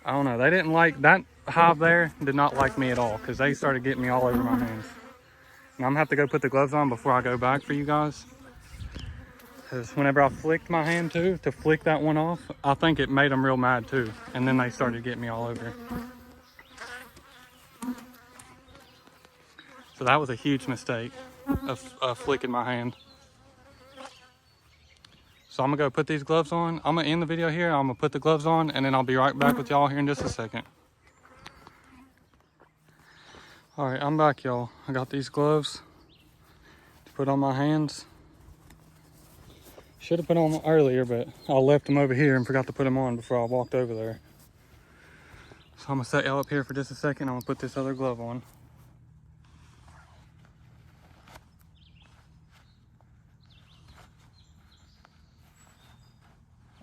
Speaker 1: I don't know. They didn't like that hive there. Did not like me at all because they started getting me all over my hands. And I'm gonna have to go put the gloves on before I go back for you guys. Because whenever I flicked my hand too, to flick that one off, I think it made them real mad too. And then they started getting me all over. So that was a huge mistake of flicking my hand. So I'm gonna go put these gloves on. I'm gonna end the video here. I'm gonna put the gloves on and then I'll be right back with y'all here in just a second. All right, I'm back, y'all. I got these gloves to put on my hands. Should have put on them earlier, but I left them over here and forgot to put them on before I walked over there. So I'm gonna set y'all up here for just a second. I'm gonna put this other glove on.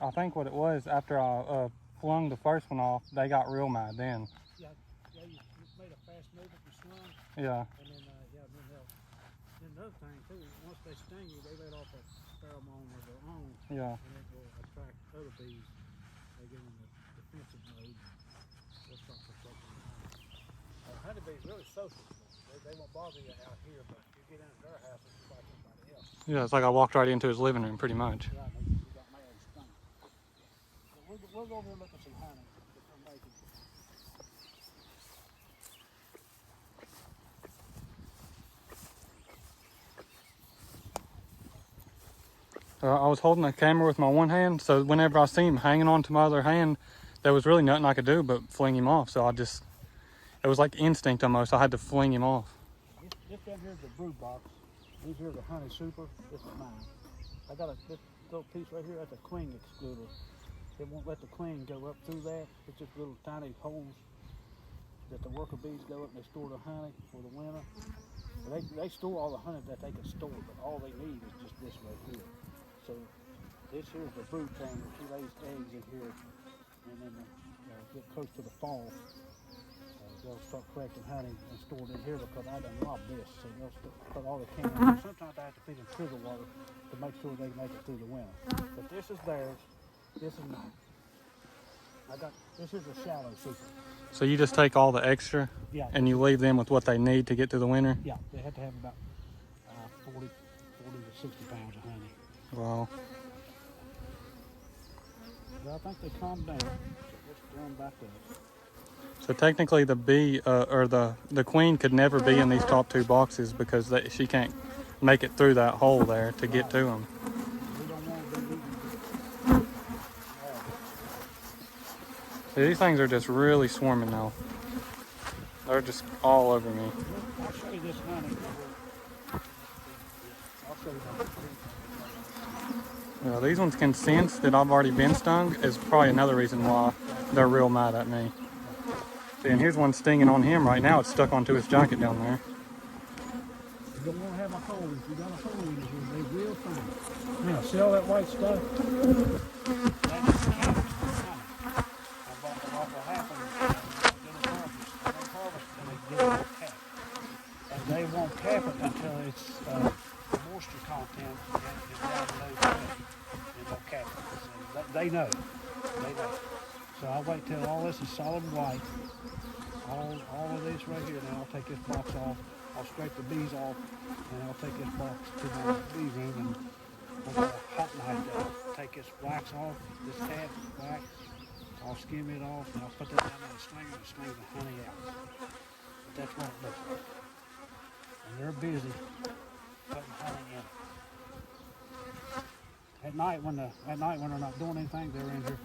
Speaker 1: I think what it was, after I flung the first one off, they got real mad then.
Speaker 2: Yeah, you made a fast movement and swung.
Speaker 1: Yeah.
Speaker 2: And then, then another thing too, once they sting you, they let off a pheromone of their own.
Speaker 1: Yeah.
Speaker 2: And it will attract other bees. They get in the defensive mode. They'll start protecting them. Honeybees really social. They won't bother you out here, but if you get into their house, it's just like anybody else.
Speaker 1: Yeah, it's like I walked right into his living room pretty much.
Speaker 2: Right, you got mad and stung. We'll go over and look at some honey that they're making.
Speaker 1: I was holding the camera with my one hand, so whenever I see him hanging on to my other hand, there was really nothing I could do but fling him off. So it was like instinct almost. I had to fling him off.
Speaker 2: This down here is the brood box. These here are the honey super. This is mine. I got this little piece right here. That's a queen excluder. It won't let the queen go up through that. It's just little tiny holes that the worker bees go up and they store the honey for the winter. They store all the honey that they can store, but all they need is just this right here. So this here is the brood chamber. She lays eggs in here, and then get close to the fall, they'll start collecting honey and store it in here because I done robbed this. So they'll put all they can in here. Sometimes I have to feed them sugar water to make sure they make it through the winter. But this is theirs. This is mine. This is a shallow super.
Speaker 1: So you just take all the extra,
Speaker 2: Yeah.
Speaker 1: and you leave them with what they need to get through the winter?
Speaker 2: Yeah, they have to have about 40 to 60 pounds of honey.
Speaker 1: Wow.
Speaker 2: But I think they calmed down. So let's turn back up.
Speaker 1: So technically the bee, or the queen could never be in these top two boxes because she can't make it through that hole there to get to them.
Speaker 2: We don't want to be eating.
Speaker 1: See, these things are just really swarming now. They're just all over me.
Speaker 2: I'll show you this honey. I'll show you that.
Speaker 1: Yeah, these ones can sense that I've already been stung, is probably another reason why they're real mad at me. See, and here's one stinging on him right now. It's stuck onto his jacket down there.
Speaker 2: You don't want to have a hole. If you got a hole in it, you'll be real fine. Now, see all that white stuff? That's the honey. What will happen and they won't cap it until it's moisture content is down below the and they'll cap it. So they know. So I'll wait till all this is solid white. All of this right here. Now I'll take this box off. I'll scrape the bees off, and I'll take this box to my bee room and I'll get a hot knife to take this wax off, this cap wax, I'll skim it off and I'll put that down in the slinger and sling the honey out. But that's what it looks like. And they're busy putting honey in it. At night when they're not doing anything, they're in here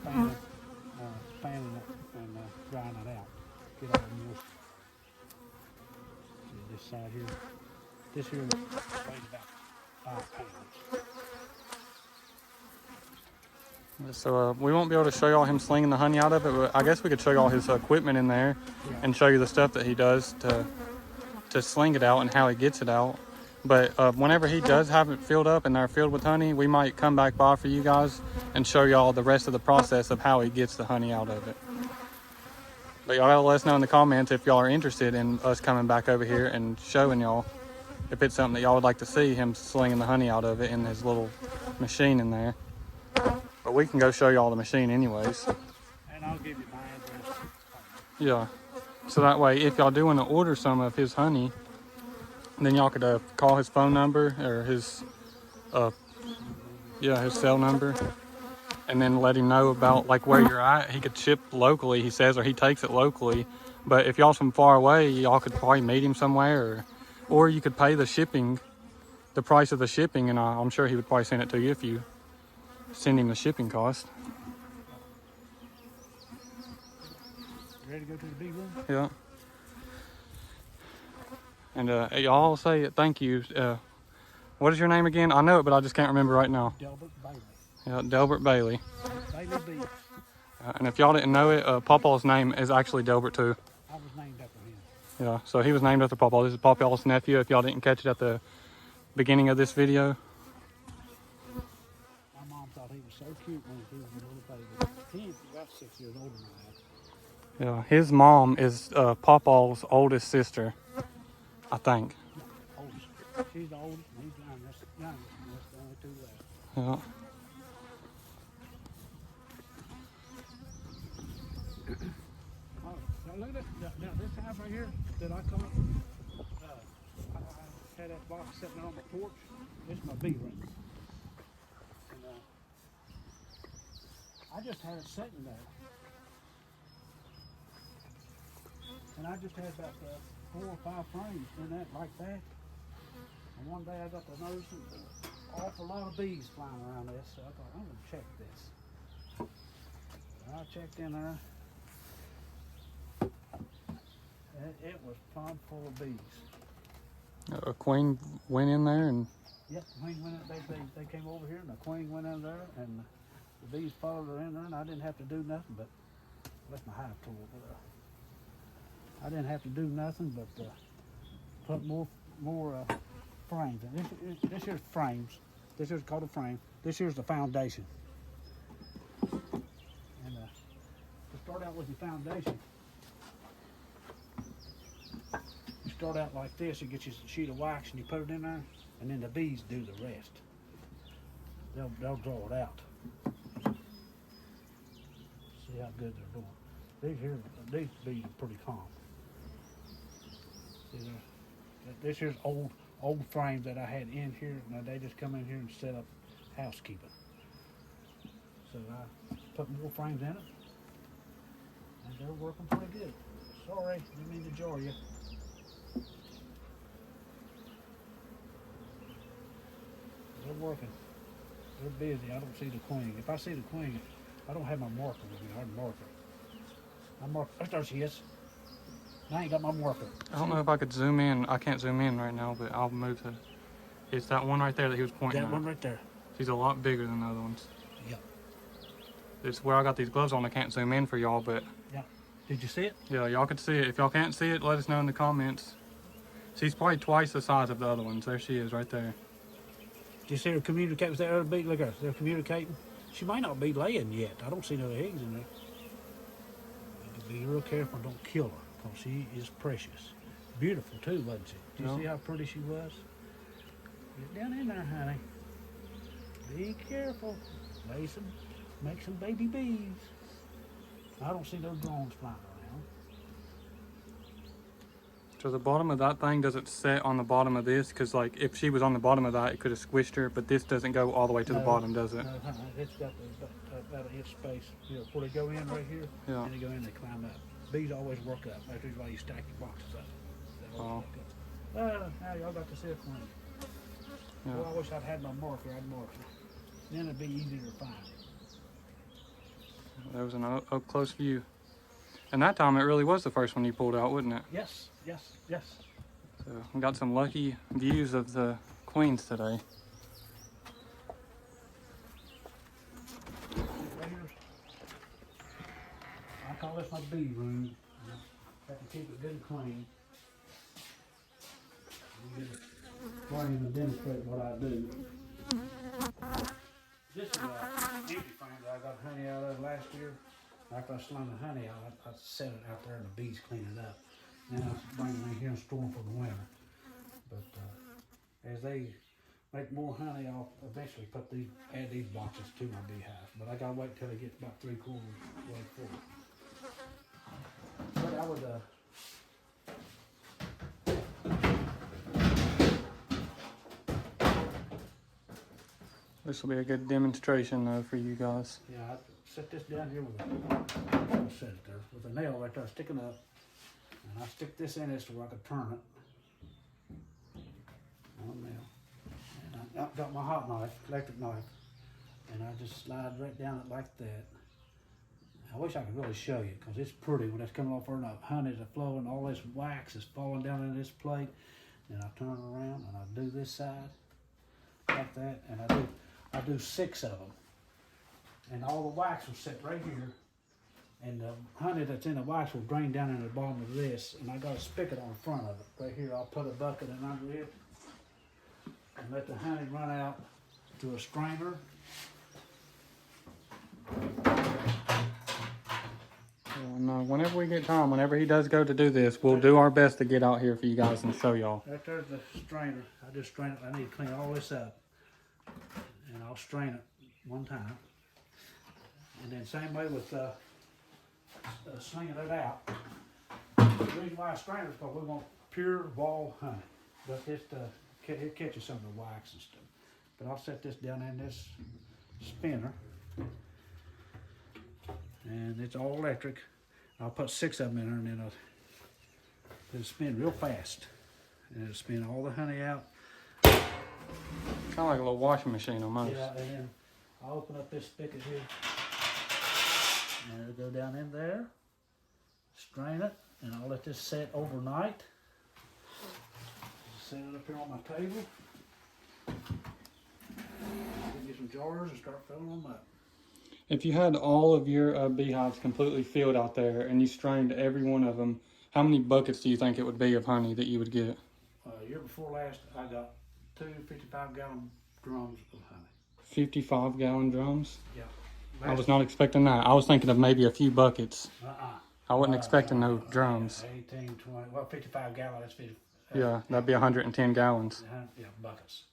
Speaker 2: fanning it and drying it out. Get all the moisture. See this side here. This here weighs about 5 pounds.
Speaker 1: So we won't be able to show y'all him slinging the honey out of it, but I guess we could show y'all his equipment in there and show you the stuff that he does to sling it out and how he gets it out. But whenever he does have it filled up and they're filled with honey, we might come back by for you guys and show y'all the rest of the process of how he gets the honey out of it. But y'all gotta let us know in the comments if y'all are interested in us coming back over here and showing y'all if it's something that y'all would like to see him slinging the honey out of it in his little machine in there. But we can go show y'all the machine anyways.
Speaker 2: And I'll give you my address.
Speaker 1: Yeah. So that way, if y'all do want to order some of his honey, then y'all could call his phone number or his cell number, and then let him know about like where you're at. He could ship locally, he says, or he takes it locally. But if y'all from far away, y'all could probably meet him somewhere, or you could pay the shipping, the price of the shipping, and I'm sure he would probably send it to you if you send him the shipping cost.
Speaker 2: Ready to go to the bee room?
Speaker 1: Yeah. And y'all say thank you. What is your name again? I know it, but I just can't remember right now.
Speaker 2: Delbert Bailey.
Speaker 1: Yeah, Delbert Bailey.
Speaker 2: Bailey Bees.
Speaker 1: And if y'all didn't know it, Pawpaw's name is actually Delbert too.
Speaker 2: I was named after him.
Speaker 1: Yeah, so he was named after Pawpaw. This is Pawpaw's nephew, if y'all didn't catch it at the beginning of this video.
Speaker 2: My mom thought he was so cute when he was a little baby. He's about 6 years older than I am.
Speaker 1: Yeah, his mom is Pawpaw's oldest sister, I think.
Speaker 2: Oldest. She's the oldest and he's youngest. That's the only two left.
Speaker 1: Yeah.
Speaker 2: Oh, now look at that. Now this hive right here that I caught, I had that box sitting there on my porch. This is my bee room. And I just had it sitting there. And I just had about 4 or 5 frames in that like that. And one day I got to noticing an awful lot of bees flying around this. So I thought, I'm going to check this. And I checked in there. And it was plumb full of bees.
Speaker 1: A queen went in there and...
Speaker 2: Yep, the queen went in, they came over here and the queen went in there and the bees followed her in there and I didn't have to do nothing but, that's my hive tool. I didn't have to do nothing but put more frames. And this here's frames. This here's called a frame. This here's the foundation. And to start out with the foundation, you start out like this. You get you a sheet of wax and you put it in there, and then the bees do the rest. They'll draw it out. See how good they're doing. These bees are pretty calm. See, this here's old frames that I had in here. Now they just come in here and set up housekeeping. So I put more frames in it, and they're working pretty good. Sorry, didn't mean to jar you. They're working. They're busy. I don't see the queen. If I see the queen, I don't have my marker with me. I mark her. I mark. Oh, there she is. I ain't got my marker.
Speaker 1: I don't know if I could zoom in. I can't zoom in right now, but I'll move to... It's that one right there that he was pointing at.
Speaker 2: That one right there.
Speaker 1: She's a lot bigger than the other ones.
Speaker 2: Yep.
Speaker 1: It's where I got these gloves on. I can't zoom in for y'all, but...
Speaker 2: Yep. Did you see it?
Speaker 1: Yeah, y'all could see it. If y'all can't see it, let us know in the comments. She's probably twice the size of the other ones. There she is right there.
Speaker 2: Did you see her communicate with that other bee? Look at her. They're communicating. She might not be laying yet. I don't see no eggs in there. Be real careful. Don't kill her. Because she is precious. Beautiful too, wasn't she? Did you see how pretty she was? Get down in there, honey. Be careful. Make some baby bees. I don't see no drones flying around.
Speaker 1: So the bottom of that thing doesn't set on the bottom of this, because like if she was on the bottom of that, it could have squished her. But this doesn't go all the way to the bottom, does it?
Speaker 2: No, it's got about an inch space here where they go in right here,
Speaker 1: Yeah.
Speaker 2: and they go in, they climb up. Bees always work up. That's why you stack your boxes up. They always work up. Now y'all got to see a queen.
Speaker 1: Yeah.
Speaker 2: Well, I wish I'd had my marker. I'd mark it. Then it'd be easier to find.
Speaker 1: There was an up close view. And that time it really was the first one you pulled out, wasn't it?
Speaker 2: Yes, yes, yes.
Speaker 1: So we got some lucky views of the queens today.
Speaker 2: Right here. I call this my bee room. Have to keep it good and clean. Before I even demonstrate what I do. This is an empty frame that I got honey out of last year. After I slung the honey out, I set it out there and the bees clean it up. Then I bring them in here and store them for the winter. But as they make more honey, I'll eventually add these boxes to my beehive. But I gotta wait until they get about 3/4 way full. But I would
Speaker 1: This will be a good demonstration though for you guys.
Speaker 2: yeah, I set this down here with set it there with a nail right there sticking up, and I stick this in this so I can turn it. On a nail, and I got my hot knife, electric knife, and I just slide right down it like that. I wish I could really show you because it's pretty when it's coming off there and the honey's flowing, all this wax is falling down in this plate. And I turn it around and I do this side like that, and I do 6 of them, and all the wax will sit right here, and the honey that's in the wax will drain down in the bottom of this, and I got a spigot on the front of it right here. I'll put a bucket in under it and let the honey run out to a strainer.
Speaker 1: And whenever we get time, whenever he does go to do this, we'll do our best to get out here for you guys and show y'all.
Speaker 2: Right there's the strainer. I just strain it. I need to clean all this up, and I'll strain it one time. And then same way with slinging it out. The reason why I strain it is because we want pure raw honey, but it catches some of the wax and stuff. But I'll set this down in this spinner, and it's all electric. I'll put 6 of them in there, and then it'll spin real fast, and it'll spin all the honey out.
Speaker 1: Kind of like a little washing machine almost.
Speaker 2: Yeah, and then I'll open up this spigot here, and it'll go down in there, strain it, and I'll let this set overnight. Set it up here on my table. Get some jars and start filling them up.
Speaker 1: If you had all of your beehives completely filled out there and you strained every one of them, how many buckets do you think it would be of honey that you would get?
Speaker 2: Year before last, I got 2 55-gallon drums of honey.
Speaker 1: 55-gallon drums?
Speaker 2: Yeah.
Speaker 1: I was not expecting that. I was thinking of maybe a few buckets.
Speaker 2: Uh-uh.
Speaker 1: I wasn't expecting no drums.
Speaker 2: 18, 20, well, 55 gallon, that's 50.
Speaker 1: Yeah, that'd be 110 gallons.
Speaker 2: Yeah, buckets.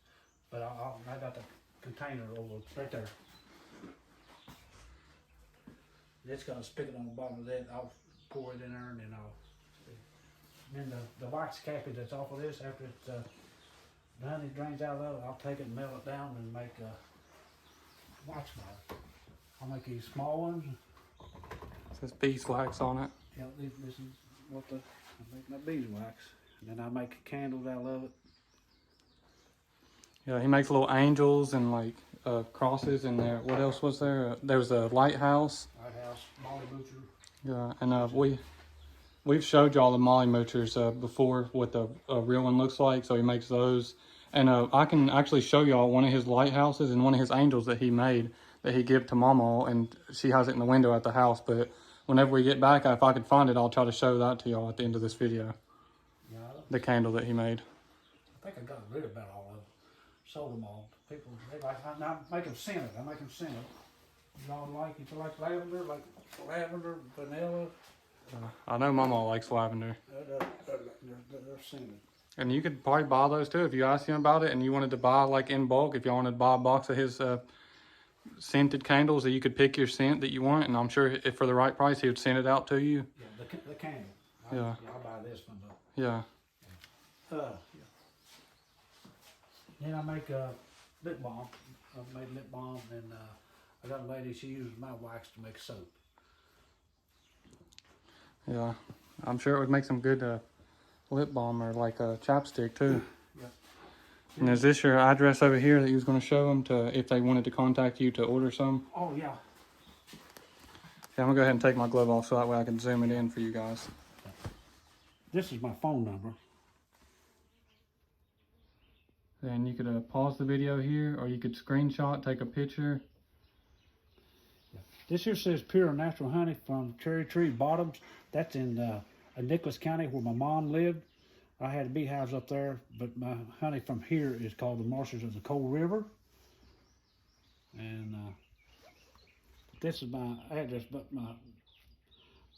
Speaker 2: But I got the container over right there. It's got a spigot on the bottom of that. I'll pour it in there, and then the wax cappy that's off of this, after the honey drains out of it, I'll take it and melt it down and make a wax bottle. I'll make these small ones.
Speaker 1: It says beeswax on it.
Speaker 2: Yeah, this is what I make my beeswax, and then I make candles out of it.
Speaker 1: Yeah, he makes little angels and like crosses in there. What else was there? There was a lighthouse.
Speaker 2: Lighthouse, Molly Butcher.
Speaker 1: Yeah, and we've showed y'all the Molly Moochers before what the real one looks like. So he makes those, and I can actually show y'all one of his lighthouses and one of his angels that he made that he gave to Mama, and she has it in the window at the house. But whenever we get back, if I can find it, I'll try to show that to y'all at the end of this video.
Speaker 2: Yeah,
Speaker 1: The candle that he made.
Speaker 2: I think I got rid of about all of them. Sold them all. People, they like, I make them scented. I make them scented. Y'all like, if you like lavender, vanilla.
Speaker 1: I know Mama likes lavender.
Speaker 2: They're scented.
Speaker 1: And you could probably buy those too if you asked him about it and you wanted to buy like in bulk. If y'all wanted to buy a box of his scented candles, that you could pick your scent that you want, and I'm sure if for the right price he would send it out to you.
Speaker 2: Yeah, the candle.
Speaker 1: Yeah.
Speaker 2: I'll buy this one though.
Speaker 1: Yeah.
Speaker 2: Yeah. Then I make lip balm. I've made lip balm, and I got a lady, she uses my wax to make soap.
Speaker 1: Yeah, I'm sure it would make some good lip balm or like a chapstick too.
Speaker 2: Yep.
Speaker 1: And is this your address over here that you was going to show them to if they wanted to contact you to order some?
Speaker 2: Oh, yeah.
Speaker 1: Yeah, I'm gonna go ahead and take my glove off so that way I can zoom it in for you guys.
Speaker 2: This is my phone number.
Speaker 1: And you could pause the video here, or you could screenshot, take a picture.
Speaker 2: This here says pure natural honey from Cherry Tree Bottoms. That's in Nicholas County where my mom lived. I had beehives up there, but my honey from here is called the Marshes of the Cold River. And this is my address, but my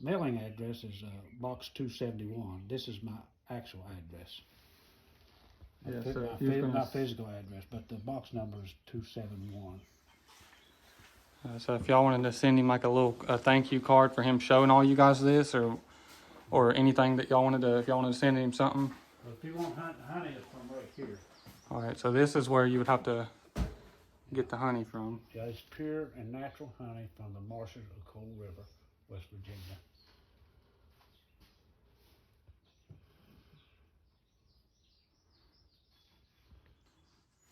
Speaker 2: mailing address is box 271. This is my actual address.
Speaker 1: Yeah, so
Speaker 2: My physical address, but the box number is 271.
Speaker 1: So if y'all wanted to send him like a thank you card for him showing all you guys this, or anything that y'all wanted to, if y'all wanted to send him something.
Speaker 2: Well, if you want honey, it's from right here.
Speaker 1: All right, so this is where you would have to get the honey from.
Speaker 2: Yeah, it's pure and natural honey from the marshes of the Cold River, West Virginia.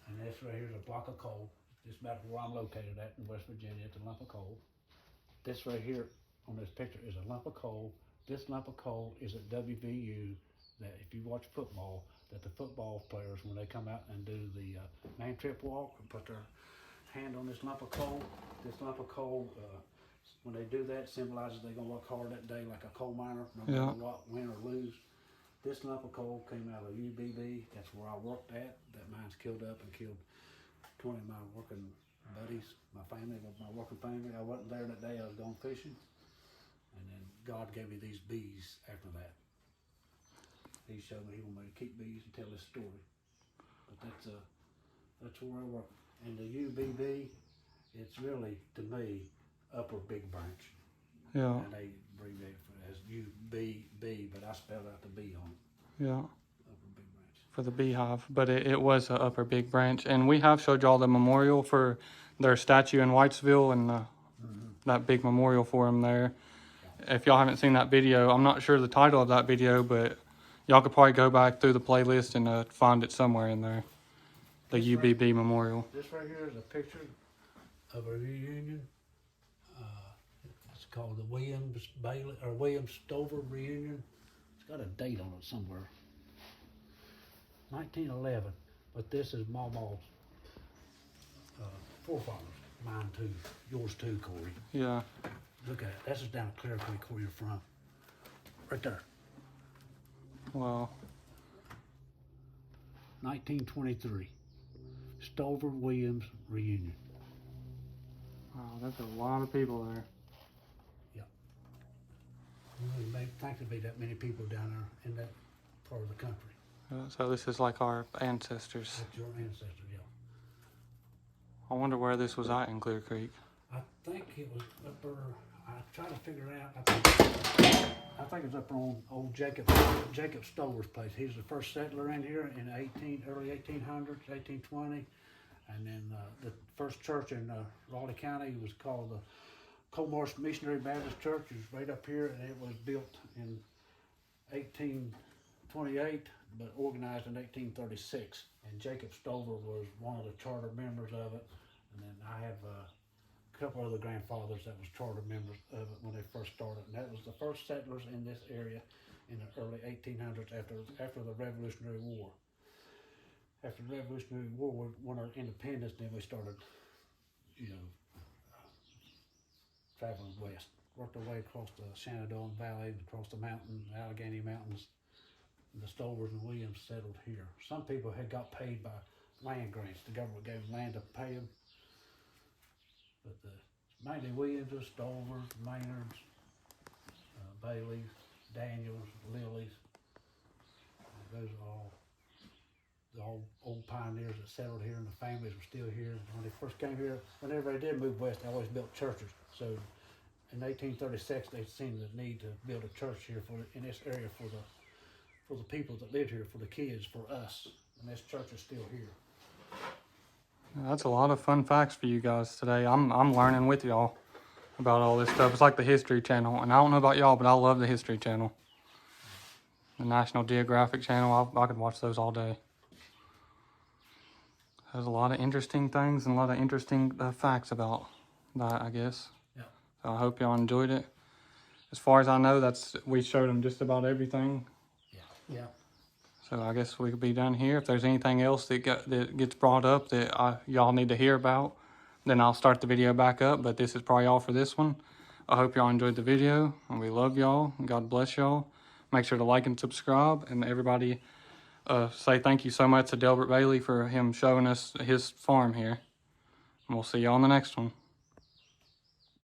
Speaker 2: And this right here is a block of coal. Just about where I'm located at in West Virginia. It's a lump of coal. This right here on this picture is a lump of coal. This lump of coal is at WVU. That if you watch football, that the football players, when they come out and do the man trip walk and put their hand on this lump of coal, when they do that, symbolizes they're gonna work hard that day like a coal miner, no matter what, win or lose. This lump of coal came out of UBB. That's where I worked at. That mine's killed up and killed 20 of my working buddies, my family, my working family. I wasn't there that day. I was going fishing, and then God gave me these bees after that. He showed me he wanted me to keep bees and tell this story. But that's where I work. And the UBB, it's really, to me, upper big branch.
Speaker 1: Yeah.
Speaker 2: And they abbreviate it as UBB, but I spelled out the B on it.
Speaker 1: Yeah.
Speaker 2: Upper big branch.
Speaker 1: For the beehive, but it was a upper big branch, and we have showed y'all the memorial for their statue in Whitesville, and that big memorial for them there. If y'all haven't seen that video, I'm not sure the title of that video, but y'all could probably go back through the playlist and find it somewhere in there. The UBB memorial.
Speaker 2: This right here is a picture of a reunion. It's called the Williams Stover reunion. It's got a date on it somewhere. 1911. But this is Mama's forefathers. Mine too. Yours too, Corey.
Speaker 1: Yeah.
Speaker 2: Look at it. That's just down at Clear Creek where you're from. Right there.
Speaker 1: Wow.
Speaker 2: 1923. Stover Williams reunion.
Speaker 1: Wow, that's a lot of people there.
Speaker 2: Thanks to be that many people down there in that part of the country.
Speaker 1: So this is like our ancestors.
Speaker 2: That's your ancestors, yeah.
Speaker 1: I wonder where this was at in Clear Creek.
Speaker 2: I think it was upper. I tried to figure it out. I think it was up on old Jacob Stover's place. He was the first settler in here in early 1800s, 1820, and then the first church in Raleigh County was called the Comarsh Missionary Baptist Church. It was right up here, and it was built in 1828, but organized in 1836. And Jacob Stover was one of the charter members of it. And then I have a couple other grandfathers that was charter members of it when they first started. And that was the first settlers in this area in the early 1800s after the Revolutionary War. After the Revolutionary War, we won our independence, then we started, traveling west. Worked our way across the Shenandoah Valley, across the mountain, Allegheny Mountains. And the Stovers and Williams settled here. Some people had got paid by land grants. The government gave them land to pay them. But mainly Williams, Stovers, Maynards, Baileys, Daniels, Lillies. Those are all the old pioneers that settled here, and the families were still here. When they first came here, whenever they did move west, they always built churches. So in 1836, they seen the need to build a church here in this area for for the people that lived here, for the kids, for us. And this church is still here.
Speaker 1: That's a lot of fun facts for you guys today. I'm learning with y'all about all this stuff. It's like the History Channel, and I don't know about y'all, but I love the History Channel. The National Geographic Channel, I could watch those all day. There's a lot of interesting things and a lot of interesting facts about that, I guess.
Speaker 2: Yeah.
Speaker 1: So I hope y'all enjoyed it. As far as I know, we showed them just about everything.
Speaker 2: Yeah.
Speaker 1: So I guess we could be done here. If there's anything else that gets brought up that y'all need to hear about, then I'll start the video back up. But this is probably all for this one. I hope y'all enjoyed the video, and we love y'all. God bless y'all. Make sure to like and subscribe, and everybody say thank you so much to Delbert Bailey for him showing us his farm here. And we'll see y'all on the next one.